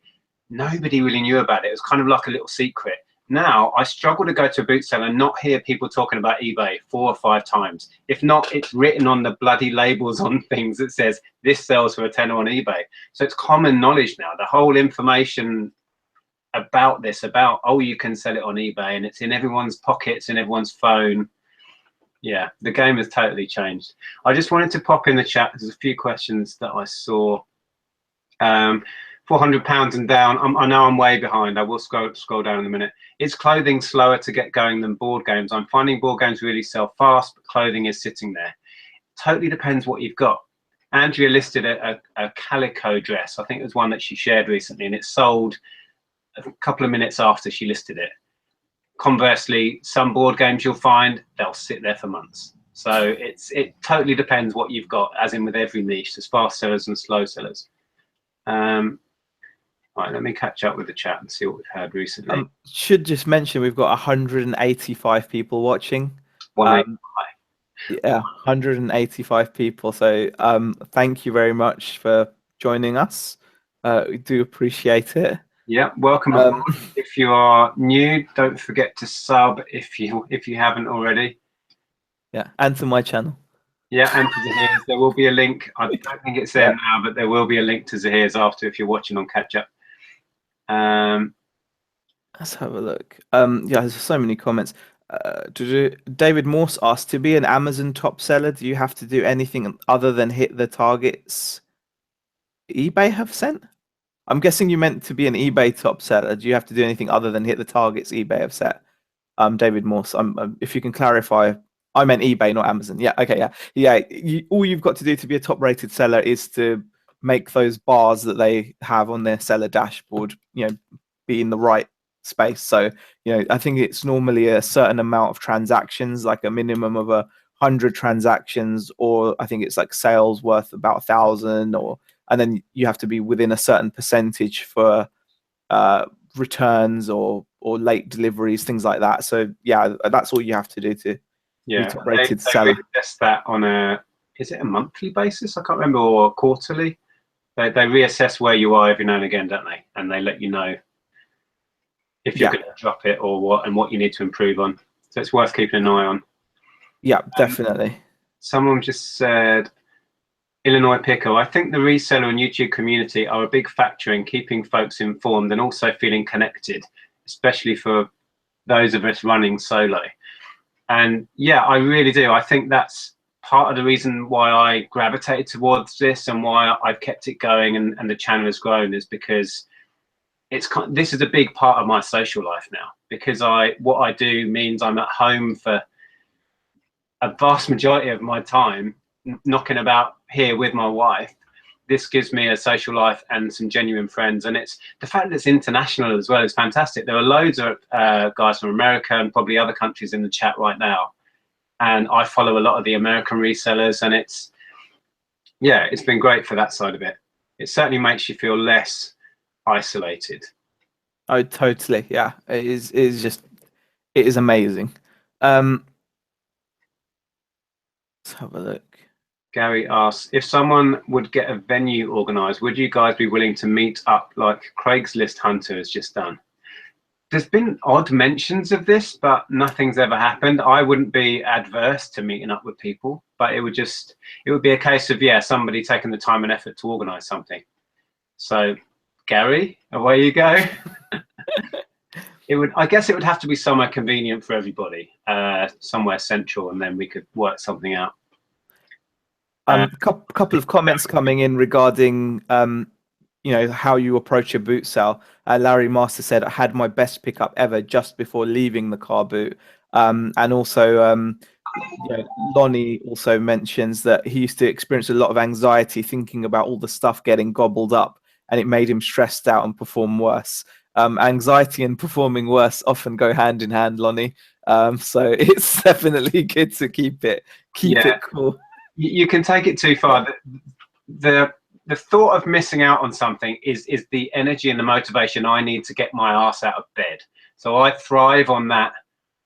S1: nobody really knew about it. It was kind of like a little secret. Now I struggle to go to a boot sale and not hear people talking about eBay 4 or 5 times. If not, it's written on the bloody labels on things that says this sells for a tenner on eBay. So it's common knowledge now. The whole information about this, about, oh, you can sell it on eBay, and it's in everyone's pockets, in everyone's phone. Yeah, the game has totally changed. I just wanted to pop in the chat. There's a few questions that I saw. £400 and down. I know I'm way behind. I will scroll down in a minute. Is clothing slower to get going than board games? I'm finding board games really sell fast, but clothing is sitting there. Totally depends what you've got. Andrea listed a calico dress. I think it was one that she shared recently, and it sold a couple of minutes after she listed it. Conversely, some board games you'll find they'll sit there for months. So it totally depends what you've got, as in with every niche. There's fast sellers and slow sellers. Right, let me catch up with the chat and see what we've had recently.
S2: Should just mention we've got 185 people watching.
S1: 185.
S2: Yeah, 185 people. So thank you very much for joining us. We do appreciate it.
S1: Yeah, welcome. If you are new, don't forget to sub if you haven't already.
S2: Yeah, and to my channel.
S1: Yeah, and to Zahir's. There will be a link. I don't think it's there now, but there will be a link to Zahir's after if you're watching on catch up.
S2: Let's have a look. Yeah, there's so many comments. David Morse asked, to be an Amazon top seller, do you have to do anything other than hit the targets eBay have sent? I'm guessing you meant to be an eBay top seller. Do you have to do anything other than hit the targets eBay have set? David Morse, if you can clarify, I meant eBay, not Amazon. Yeah, okay, yeah. All you've got to do to be a top-rated seller is to make those bars that they have on their seller dashboard, be in the right space. So, I think it's normally a certain amount of transactions, like a minimum of 100 transactions, or I think it's like sales worth about 1,000, and then you have to be within a certain percentage for returns or late deliveries, things like that. So yeah, that's all you have to do to be top-rated seller.
S1: They reassess that on is it a monthly basis? I can't remember, or quarterly. They reassess where you are every now and again, don't they? And they let you know if you're going to drop it or what you need to improve on. So it's worth keeping an eye on.
S2: Yeah, definitely.
S1: Someone just said, Illinois Pickle, I think the reseller and YouTube community are a big factor in keeping folks informed and also feeling connected, especially for those of us running solo. And yeah, I really do. I think that's part of the reason why I gravitated towards this and why I've kept it going and the channel has grown, is because this is a big part of my social life now, because what I do means I'm at home for a vast majority of my time, knocking about here with my wife. This gives me a social life and some genuine friends, and it's the fact that it's international as well is fantastic. There are loads of guys from America and probably other countries in the chat right now, and I follow a lot of the American resellers, and it's been great for that side of it. It certainly makes you feel less isolated.
S2: Oh, totally. Yeah, it is amazing. Let's have a look.
S1: Gary asks, if someone would get a venue organized, would you guys be willing to meet up like Craigslist Hunter has just done? There's been odd mentions of this, but nothing's ever happened. I wouldn't be adverse to meeting up with people, but it would be a case of, somebody taking the time and effort to organize something. So Gary, away you go. I guess it would have to be somewhere convenient for everybody, somewhere central, and then we could work something out.
S2: Couple of comments coming in regarding how you approach a boot sale. Larry Master said, I had my best pickup ever just before leaving the car boot. And also Lonnie also mentions that he used to experience a lot of anxiety thinking about all the stuff getting gobbled up, and it made him stressed out and perform worse. Anxiety and performing worse often go hand in hand, Lonnie. So it's definitely good to keep it cool.
S1: You can take it too far. The thought of missing out on something is the energy and the motivation I need to get my ass out of bed. So I thrive on that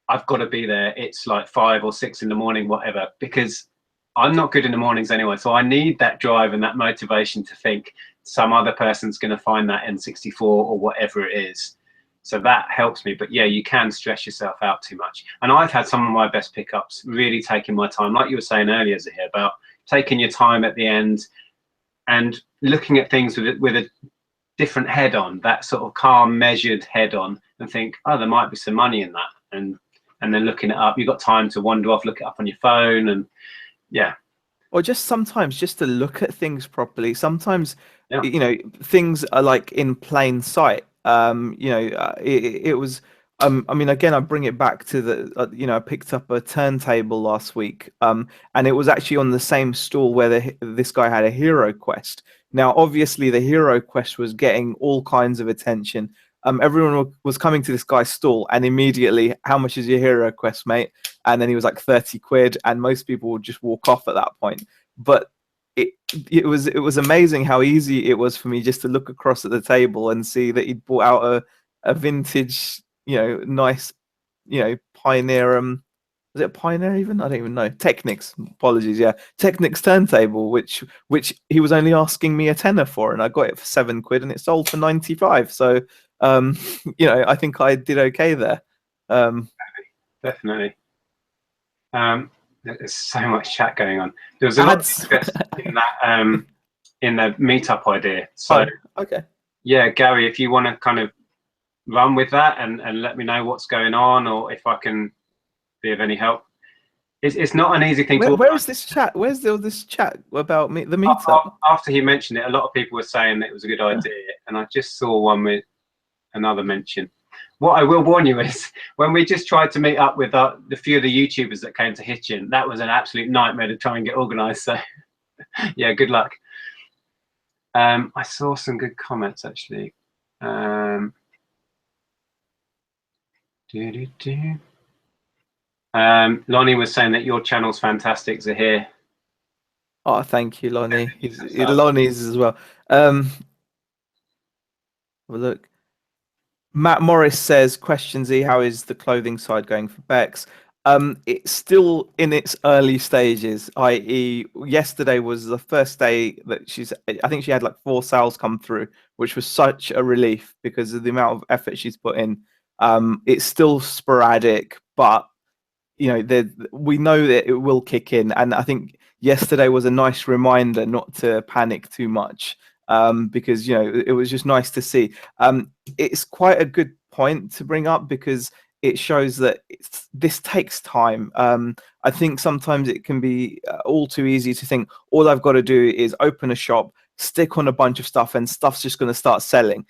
S1: I've got to be there. It's like 5 or 6 in the morning, whatever, because I'm not good in the mornings anyway. So I need that drive and that motivation to think some other person's going to find that N64 or whatever it is. So that helps me. But yeah, you can stress yourself out too much. And I've had some of my best pickups really taking my time, like you were saying earlier, Zahir, about taking your time at the end and looking at things with a different head on, that sort of calm, measured head on, and think, oh, there might be some money in that. And then looking it up, you've got time to wander off, look it up on your phone, and yeah.
S2: Or just sometimes just to look at things properly. Sometimes,
S1: Yeah.
S2: you know, things are like in plain sight. You know, it was. I mean, again, I bring it back to the. You know, I picked up a turntable last week. And it was actually on the same stall where this guy had a hero quest. Now, obviously, the hero quest was getting all kinds of attention. Everyone was coming to this guy's stall, and immediately, how much is your hero quest, mate? And then he was like 30 quid, and most people would just walk off at that point. But it was amazing how easy it was for me just to look across at the table and see that he'd brought out a vintage, you know, nice, you know, Pioneer. Was it a Pioneer even? I don't even know. Technics, apologies, yeah, Technics turntable, which he was only asking me a tenner for, and I got it for 7 quid, and it sold for 95. So, you know, I think I did okay there.
S1: Definitely. There's so much chat going on. There was a lot of interest in that in the meetup idea. So
S2: okay.
S1: Yeah, Gary, if you want to kind of run with that and let me know what's going on, or if I can be of any help. It's not an easy thing to
S2: Where is this chat? Where's all this chat about the meetup?
S1: After he mentioned it, a lot of people were saying that it was a good idea, and I just saw one with another mention. What I will warn you is, when we just tried to meet up with the few of the YouTubers that came to Hitchin, that was an absolute nightmare to try and get organised. So, yeah, good luck. I saw some good comments actually. Lonnie was saying that your channel's fantastic, Zahir.
S2: Oh, thank you, Lonnie. Lonnie's as well. Have a look. Matt Morris says, question Z, how is the clothing side going for Bex? It's still in its early stages, i.e. yesterday was the first day that I think she had like 4 sales come through, which was such a relief because of the amount of effort she's put in. It's still sporadic, but you know, we know that it will kick in, and I think yesterday was a nice reminder not to panic too much, because you know it was just nice to see. It's quite a good point to bring up because it shows that this takes time. I think sometimes it can be all too easy to think all I've got to do is open a shop, stick on a bunch of stuff, and stuff's just going to start selling.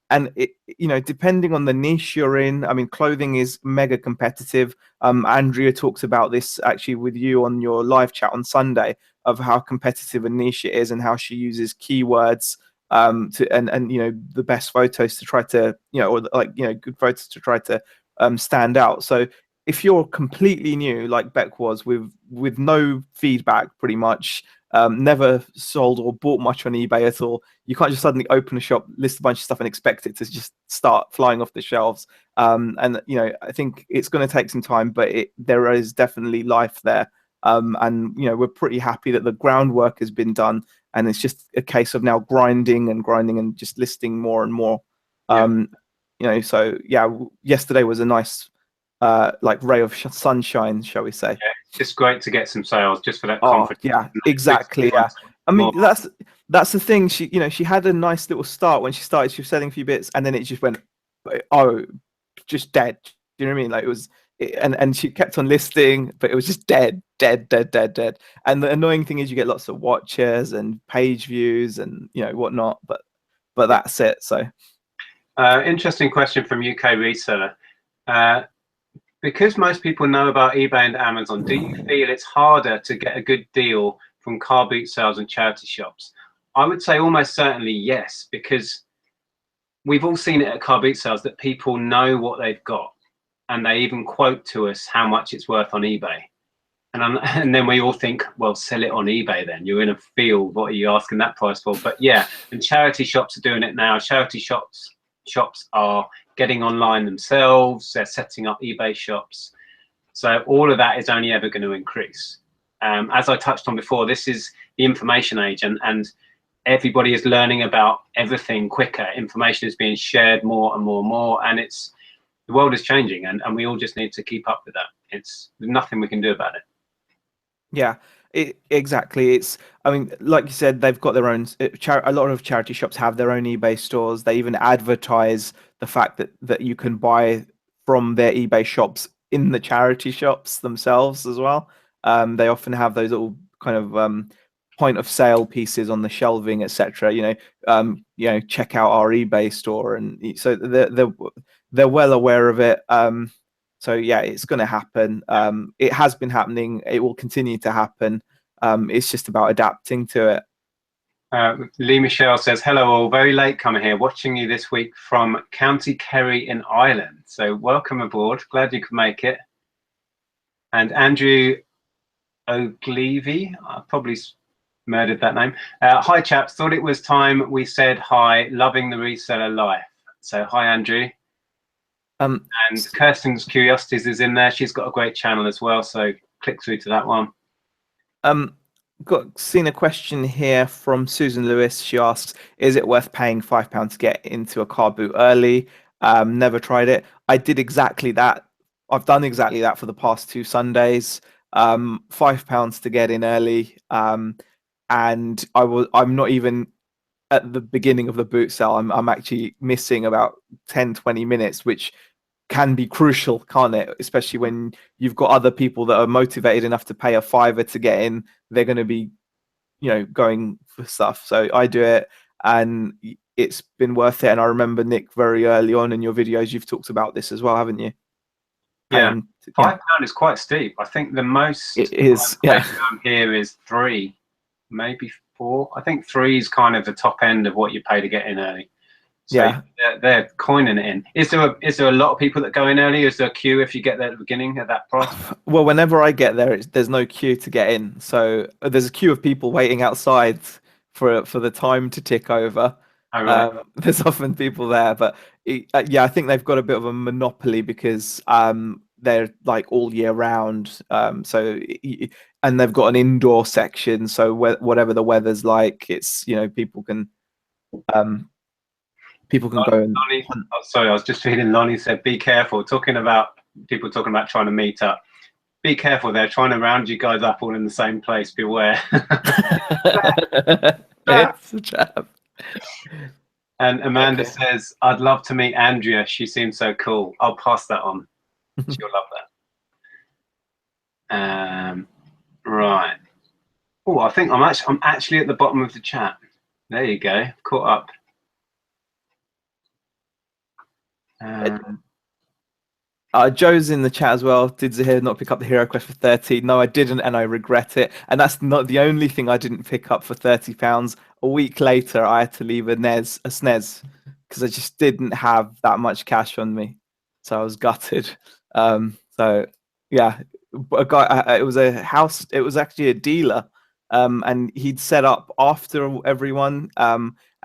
S2: And it, you know, depending on the niche you're in, I mean, clothing is mega competitive. Andrea talks about this actually with you on your live chat on Sunday of how competitive a niche it is and how she uses keywords and you know, the best photos to try to, you know, or like, you know, good photos to try to stand out. So if you're completely new, like Beck was, with no feedback pretty much, never sold or bought much on eBay at all, you can't just suddenly open a shop, list a bunch of stuff and expect it to just start flying off the shelves. And you know, I think it's going to take some time, but there is definitely life there. And you know, we're pretty happy that the groundwork has been done, and it's just a case of now grinding and just listing more and more. You know, so yeah, yesterday was a nice like ray of sunshine, shall we say.
S1: Yeah, it's just great to get some sales just for that confidence.
S2: Yeah, exactly. Yeah, I mean that's the thing. She, you know, she had a nice little start when she started. She was selling a few bits, and then it just went, oh, just dead. Do you know what I mean? Like it was, and she kept on listing, but it was just dead. And the annoying thing is, you get lots of watches and page views and you know whatnot, but that's it. So,
S1: interesting question from UK Reseller. Because most people know about eBay and Amazon, do you feel it's harder to get a good deal from car boot sales and charity shops? I would say almost certainly yes, because we've all seen it at car boot sales that people know what they've got, and they even quote to us how much it's worth on eBay. And then we all think, well, sell it on eBay then. You're in a field, what are you asking that price for? But yeah, and charity shops are doing it now. Charity shops are getting online themselves. They're setting up eBay shops. So all of that is only ever going to increase. As I touched on before, this is the information age, and everybody is learning about everything quicker. Information is being shared more and more and more, and the world is changing, and we all just need to keep up with that. There's nothing we can do about it.
S2: Yeah, exactly. I mean, like you said, they've got their own. A lot of charity shops have their own eBay stores. They even advertise the fact that you can buy from their eBay shops in the charity shops themselves as well. They often have those little kind of point of sale pieces on the shelving, etc. Check out our eBay store, and so they're well aware of it. So yeah, it's going to happen. It has been happening. It will continue to happen. It's just about adapting to it.
S1: Lee Michelle says, hello all, very late comer here, watching you this week from County Kerry in Ireland. So welcome aboard, glad you could make it. And Andrew O'Gleavy, I probably murdered that name. Hi chaps, thought it was time we said hi, loving the reseller life. So hi Andrew. And Kirsten's Curiosities is in there. She's got a great channel as well, so click through to that one.
S2: Seen a question here from Susan Lewis. She asks, is it worth paying £5 to get into a car boot early? Never tried it. I did exactly that. I've done exactly that for the past 2 Sundays. £5 to get in early. And I'm not even at the beginning of the boot sale. I'm actually missing about 10-20 minutes, which can be crucial, can't it? Especially when you've got other people that are motivated enough to pay a £5 to get in. They're going to be, going for stuff. So I do it, and it's been worth it. And I remember, Nick, very early on in your videos, you've talked about this as well, haven't you?
S1: Yeah, £5 is quite steep. I think the most
S2: it is. Yeah,
S1: down here is 3, maybe 4. I think 3 is kind of the top end of what you pay to get in early. So
S2: yeah,
S1: they're coining it in. Is there a lot of people that go in early? Is there a queue if you get there at the beginning at that price?
S2: Well, whenever I get there, there's no queue to get in. So there's a queue of people waiting outside for the time to tick over.
S1: Oh, right.
S2: There's often people there, but yeah, I think they've got a bit of a monopoly because they're like all year round. And they've got an indoor section, so whatever the weather's like, it's people can go and
S1: Lonnie, sorry, I was just reading. Lonnie said, "Be careful." Talking about people talking about trying to meet up. Be careful. They're trying to round you guys up all in the same place. Beware.
S2: It's a trap.
S1: And Amanda says, "I'd love to meet Andrea. She seems so cool." I'll pass that on. She'll love that. Right. Oh, I think I'm actually at the bottom of the chat. There you go. Caught up.
S2: Joe's in the chat as well. Did Zahir not pick up the hero quest for 30? No, I didn't, and I regret it. And that's not the only thing I didn't pick up for £30. A week later, I had to leave a SNES because I just didn't have that much cash on me, so I was gutted. So yeah, a guy. It was a house. It was actually a dealer, and he'd set up after everyone.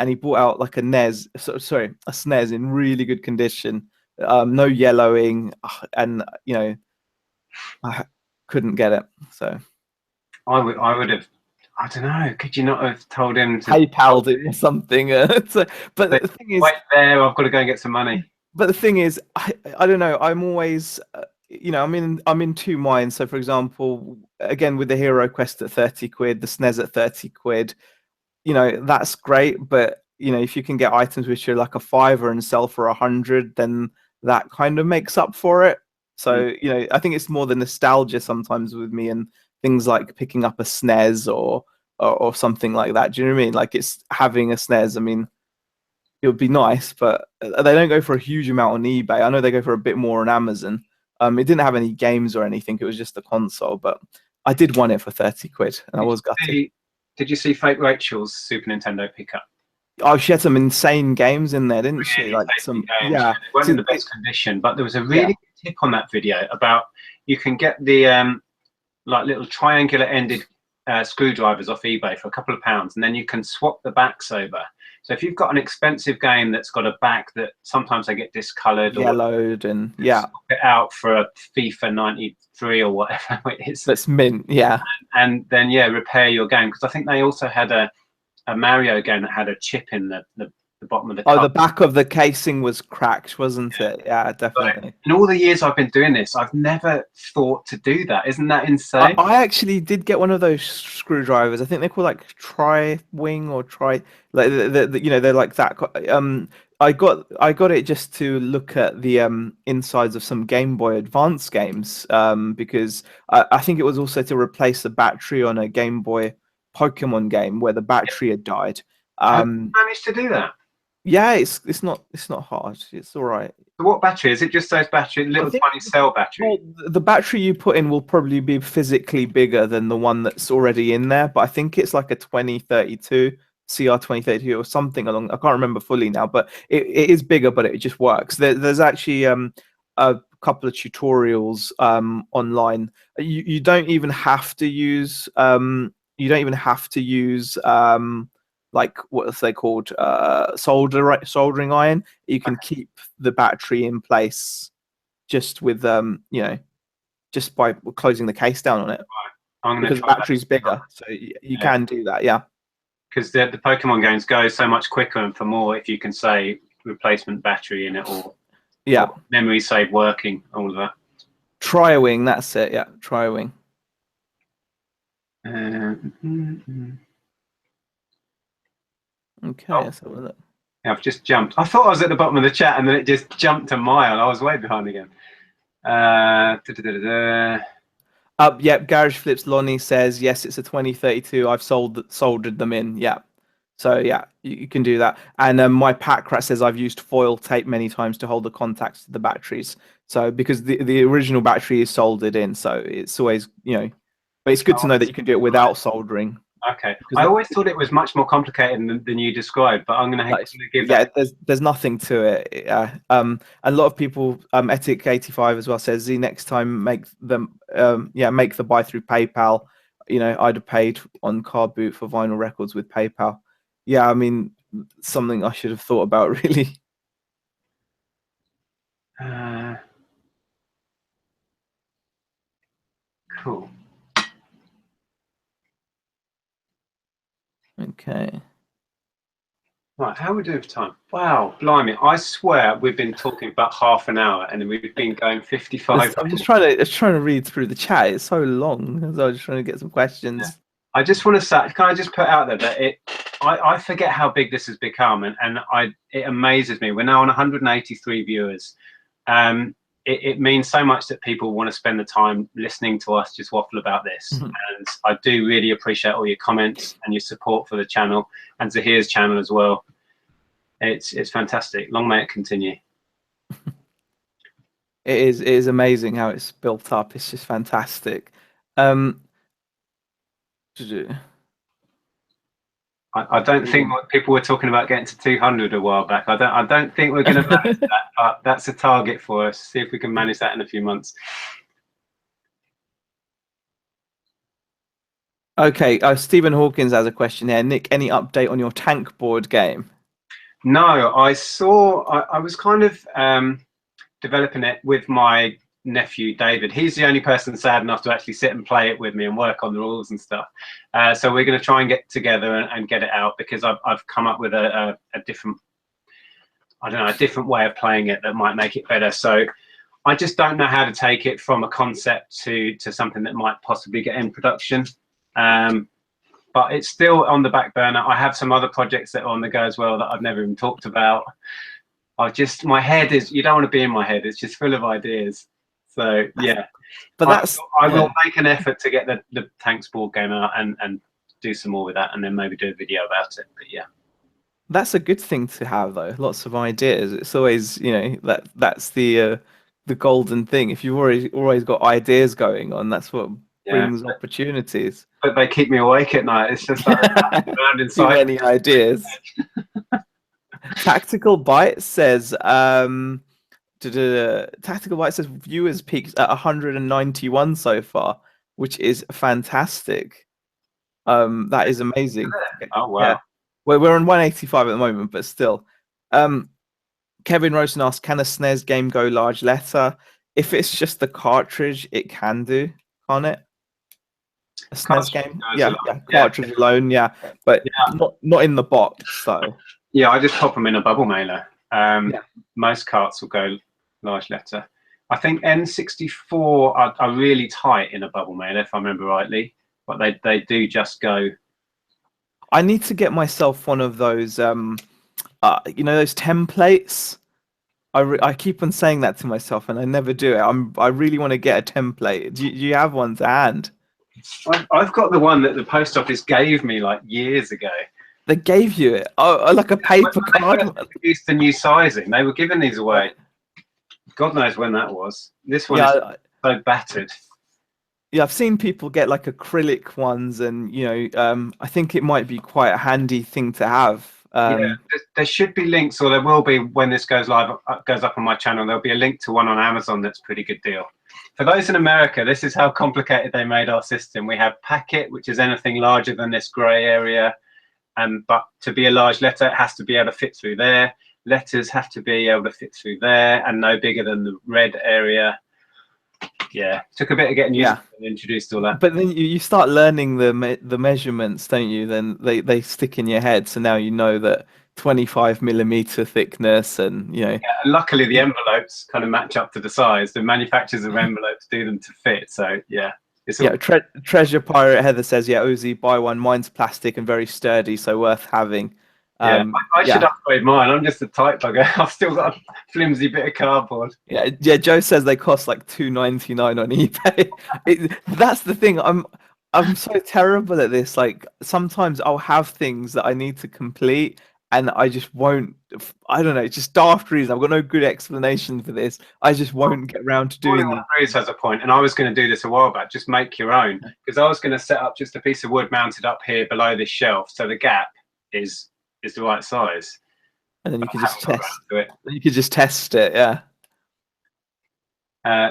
S2: And he brought out like a SNES in really good condition, no yellowing, and I couldn't get it. So
S1: I would have. I don't know. Could you not have told him to
S2: PayPal'd it or something? But the thing is,
S1: wait there. I've got to go and get some money.
S2: But the thing is, I don't know. I'm always, I'm in 2 minds. So, for example, again with the hero quest at 30 quid, the SNES at 30 quid. That's great, but if you can get items which are like a £5 and sell for 100, then that kind of makes up for it. So I think it's more the nostalgia sometimes with me, and things like picking up a SNES or something like that. Do you know what I mean? Like, it's having a SNES. I mean, it would be nice, but they don't go for a huge amount on eBay. I know they go for a bit more on Amazon. It didn't have any games or anything. It was just a console, but I did want it for 30 quid, and I was gutted.
S1: Did you see Fake Rachel's Super Nintendo pickup?
S2: Oh, she had some insane games in there, didn't she? Like some,
S1: games.
S2: yeah.
S1: They weren't in the best condition, but there was a really good tip on that video about you can get the like little triangular ended screwdrivers off eBay for a couple of pounds, and then you can swap the backs over. So if you've got an expensive game that's got a back that sometimes they get discolored or
S2: yellowed, and yeah,
S1: swap it out for a FIFA 93 or whatever it is,
S2: that's mint. Yeah.
S1: and then repair your game, because I think they also had a Mario game that had a chip in the bottom of the
S2: Oh,
S1: cup.
S2: the back of the casing was cracked, wasn't it? Yeah,
S1: So
S2: definitely.
S1: in all the years I've been doing this, I've never thought to do that. Isn't that
S2: I,
S1: insane?
S2: I actually did get one of those screwdrivers. I think they're called like Tri Wing or Tri, like you know, they're like that. I got it just to look at the insides of some Game Boy Advance games, because I think it was also to replace the battery on a Game Boy Pokemon game where the battery had died.
S1: Have you managed to do that?
S2: Yeah, it's not hard. It's all right.
S1: So what battery is it? Just those little
S2: think-
S1: tiny cell battery?
S2: Well, the battery you put in will probably be physically bigger than the one that's already in there, but I think it's like a 2032 CR2032 or something along. I can't remember fully now, but it is bigger, but it just works. There's actually a couple of tutorials online. You don't even have to use like what's they called, soldering iron. You can keep the battery in place just with just by closing the case down on it, because the battery's bigger, so you can do that. Yeah,
S1: because the Pokemon games go so much quicker and for more if you can say replacement battery in it, or memory save working, all of that.
S2: Tri-wing, that's it. Yeah, Tri-wing. Okay, let's have a look.
S1: I've just jumped. I thought I was at the bottom of the chat, and then it just jumped a mile. I was way behind again.
S2: Yep, Garage Flips Lonnie says yes, it's a 2032. I've soldered them in. Yeah, so yeah, you can do that. And my Pack Rat says I've used foil tape many times to hold the contacts to the batteries. So because the original battery is soldered in, so it's always but it's good to know that you can do it without soldering.
S1: Okay, I always thought it was much more complicated than you described, but I'm going to give that.
S2: Yeah, there's nothing to it. A lot of people, Etic85 as well says, Z, next time make them make the buy through PayPal. I'd have paid on Car Boot for vinyl records with PayPal. Yeah, I mean, something I should have thought about, really.
S1: Cool.
S2: Okay.
S1: Right, how are we doing for time? Wow, blimey! I swear we've been talking about half an hour, and we've been going 55.
S2: I'm just trying to read through the chat. It's so long. So I'm just trying to get some questions.
S1: Yeah. I just want to say, can I just put out there that I forget how big this has become, and it amazes me. We're now on 183 viewers. It means so much that people want to spend the time listening to us just waffle about this.
S2: Mm-hmm.
S1: And I do really appreciate all your comments and your support for the channel and Zahir's channel as well. It's fantastic. Long may it continue.
S2: It is amazing how it's built up. It's just fantastic.
S1: I don't think people were talking about getting to 200 a while back. I don't think we're going to manage that, but that's a target for us. See if we can manage that in a few months.
S2: Okay, Stephen Hawkins has a question here. Nick, any update on your tank board game?
S1: No, I was kind of developing it with my nephew David. He's the only person sad enough to actually sit and play it with me and work on the rules and stuff. So we're going to try and get together and get it out, because I've come up with a different, a different way of playing it that might make it better. So I just don't know how to take it from a concept to something that might possibly get in production. But it's still on the back burner. I have some other projects that are on the go as well that I've never even talked about. My head is, you don't want to be in my head. It's just full of ideas. So yeah,
S2: but
S1: I will make an effort to get the tanks board game out and do some more with that, and then maybe do a video about it. But yeah,
S2: that's a good thing to have, though. Lots of ideas. It's always, that's the golden thing. If you've always got ideas going on, that's what brings opportunities.
S1: But they keep me awake at night. It's just like around inside.
S2: Too many ideas. Tactical Bite says, Tactical Bite says viewers peaked at 191 so far, which is fantastic. That is amazing.
S1: Oh wow! Yeah.
S2: we're on 185 at the moment, but still. Kevin Rosen asks, can a SNES game go large letter? If it's just the cartridge, it can do, can't it? A SNES game? Yeah, cartridge alone, yeah. But not in the box, though.
S1: Yeah, I just pop them in a bubble mailer. Most carts will go large letter. I think N64 are really tight in a bubble mailer, if I remember rightly, but they do just go.
S2: I need to get myself one of those, those templates. I keep on saying that to myself, and I never do it. I really want to get a template. Do you have one to hand?
S1: I've got the one that the post office gave me like years ago.
S2: They gave you it? Oh, like a paper card?
S1: They introduced the new sizing. They were giving these away. God knows when that was. This one is so battered.
S2: Yeah, I've seen people get like acrylic ones, and I think it might be quite a handy thing to have.
S1: There should be links, or there will be when this goes up on my channel. There'll be a link to one on Amazon that's a pretty good deal. For those in America, this is how complicated they made our system. We have packet, which is anything larger than this grey area, but to be a large letter, it has to be able to fit through there. Letters have to be able to fit through there, and no bigger than the red area. Yeah, took a bit of getting used to and introduced all that.
S2: But then you start learning the measurements, don't you? Then they stick in your head, so now you know that 25mm thickness, and
S1: luckily the envelopes kind of match up to the size. The manufacturers of envelopes do them to fit. So
S2: Treasure Pirate Heather says, Uzi, buy one. Mine's plastic and very sturdy, so worth having.
S1: I should upgrade mine. I'm just a tight bugger. I've still got a flimsy bit of cardboard.
S2: Yeah. Joe says they cost like $2.99 on eBay. That's the thing. I'm so terrible at this. Like sometimes I'll have things that I need to complete, and I just won't. I don't know. It's just daft reason. I've got no good explanation for this. I just won't get around to doing it.
S1: Bruce has a point, and I was going to do this a while back. Just make your own, because I was going to set up just a piece of wood mounted up here below this shelf, so the gap is the right size,
S2: and then you can just test it. You could just test it, yeah.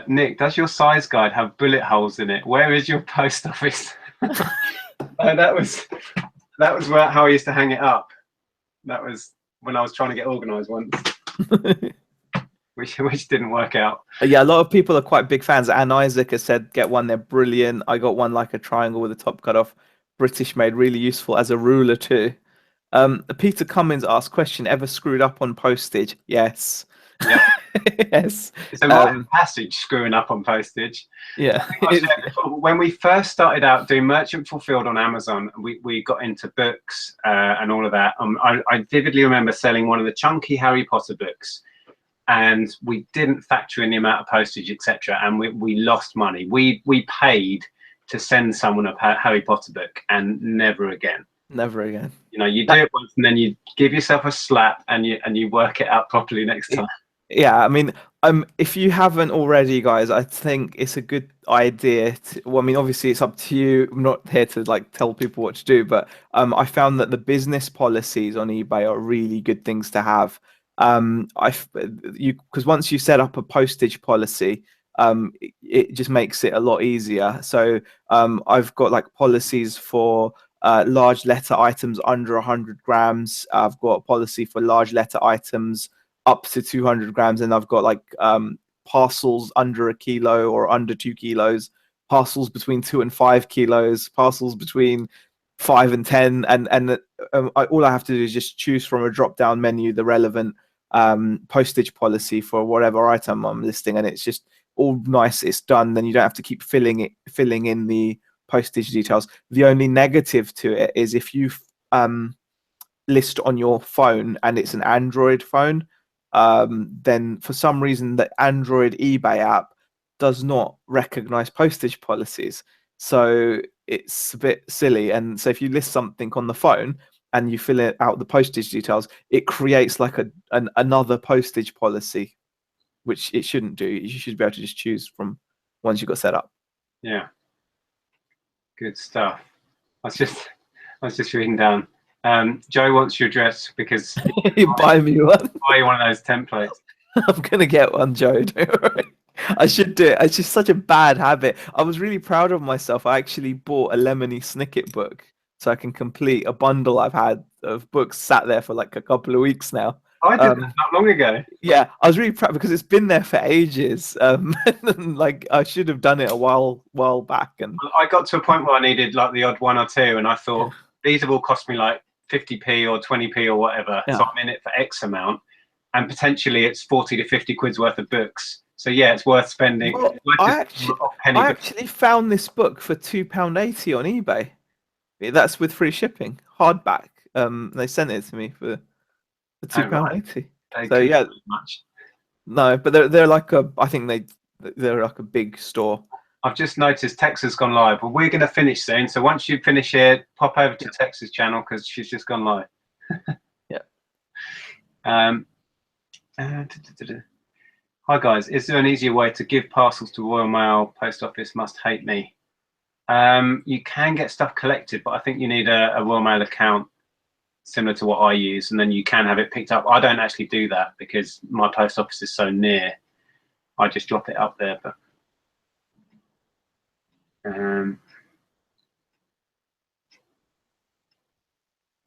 S1: Nick, does your size guide have bullet holes in it? Where is your post office? That was how I used to hang it up. That was when I was trying to get organised once, which didn't work out.
S2: Yeah, a lot of people are quite big fans. Anne Isaac has said get one; they're brilliant. I got one like a triangle with a top cut off, British made, really useful as a ruler too. Peter Cummins asked, question, ever screwed up on postage? Yes.
S1: Yeah.
S2: Yes.
S1: It's a lot of passage screwing up on postage.
S2: Yeah.
S1: When we first started out doing merchant fulfilled on Amazon, we got into books and all of that. I vividly remember selling one of the chunky Harry Potter books, and we didn't factor in the amount of postage, etc., and we lost money. We paid to send someone a Harry Potter book, and never again.
S2: Never again.
S1: You do it once, and then you give yourself a slap, and you work it out properly next time.
S2: Yeah, I mean, if you haven't already, guys, I think it's a good idea. Obviously, it's up to you. I'm not here to like tell people what to do, but I found that the business policies on eBay are really good things to have. Because once you set up a postage policy, it just makes it a lot easier. So I've got like policies for large letter items under 100 grams. I've got a policy for large letter items up to 200 grams, and I've got like parcels under 1 kilo or under 2 kilos, parcels between 2 and 5 kilos, parcels between 5 and 10, and all I have to do is just choose from a drop down menu the relevant postage policy for whatever item I'm listing, and it's just all nice. It's done. Then you don't have to keep filling in the postage details. The only negative to it is if you list on your phone and it's an Android phone, then for some reason the Android eBay app does not recognize postage policies, so it's a bit silly. And so if you list something on the phone and you fill out the postage details, it creates like another postage policy, which it shouldn't do. You should be able to just choose from ones you got set up.
S1: Yeah. Good stuff. I was just reading down. Joe wants your address because
S2: you buy me one.
S1: Buy you one of those templates.
S2: I'm gonna get one, Joe. Don't worry. I should do it. It's just such a bad habit. I was really proud of myself. I actually bought a Lemony Snicket book so I can complete a bundle I've had of books sat there for like a couple of weeks now.
S1: I did that not long ago.
S2: Yeah, I was really proud because it's been there for ages. And, like I should have done it a while back. And
S1: I got to a point where I needed like the odd one or two, and I thought these have all cost me like 50p or 20p or whatever.
S2: Yeah.
S1: So I'm in it for X amount, and potentially it's 40 to 50 quid's worth of books. So yeah, it's worth spending.
S2: well, I actually found this book for £2.80 on eBay. That's with free shipping, hardback. They sent it to me for £2.80. So yeah,
S1: much.
S2: No, but they're like I think they're like a big store.
S1: I've just noticed Tex has gone live. Well, we're going to finish soon, so once you finish here, pop over to Tex's channel because she's just gone live.
S2: Yeah.
S1: Hi guys, is there an easier way to give parcels to Royal Mail? Post office must hate me. You can get stuff collected, but I think you need a Royal Mail account similar to what I use, and then you can have it picked up. I don't actually do that because my post office is so near. I just drop it up there. But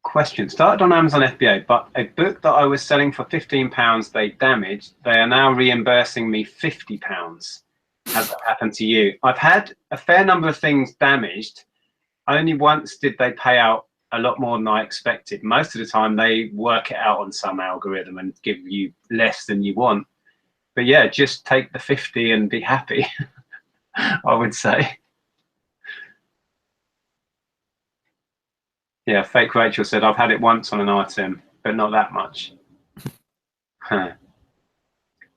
S1: question: started on Amazon FBA, but a book that I was selling for £15 they damaged. They are now reimbursing me £50. Has that happened to you? I've had a fair number of things damaged. Only once did they pay out a lot more than I expected. Most of the time they work it out on some algorithm and give you less than you want. But yeah, just take the 50 and be happy. I would say. Yeah, fake Rachel said I've had it once on an item, but not that much.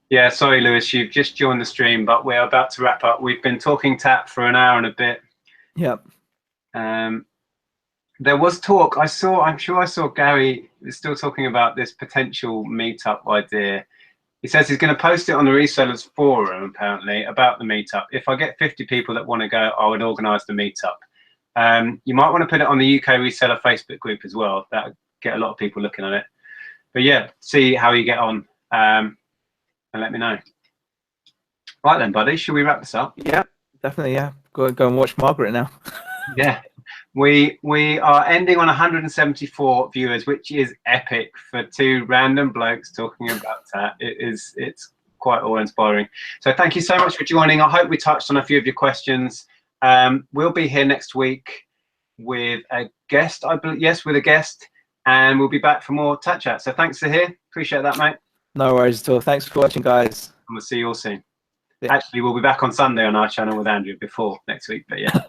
S1: Yeah, sorry Lewis, you've just joined the stream, but we're about to wrap up. We've been talking Tat for an hour and a bit.
S2: Yep.
S1: There was talk. I'm sure I saw Gary is still talking about this potential meetup idea. He says he's going to post it on the resellers forum apparently about the meetup. If I get 50 people that want to go, I would organise the meetup. You might want to put it on the UK reseller Facebook group as well. That would get a lot of people looking at it. But yeah, see how you get on and let me know. Right then, buddy, should we wrap this up?
S2: Yeah, definitely. Yeah, go and watch Margaret now.
S1: Yeah. We are ending on 174 viewers, which is epic for two random blokes talking about Tat. It's quite awe-inspiring. So thank you so much for joining. I hope we touched on a few of your questions. We'll be here next week with a guest, I believe. Yes, with a guest, and we'll be back for more Tat Chat. So thanks for here. Appreciate that, mate.
S2: No worries at all. Thanks for watching, guys.
S1: And we'll see you all soon.
S2: Yeah.
S1: Actually, we'll be back on Sunday on our channel with Andrew before next week, but yeah.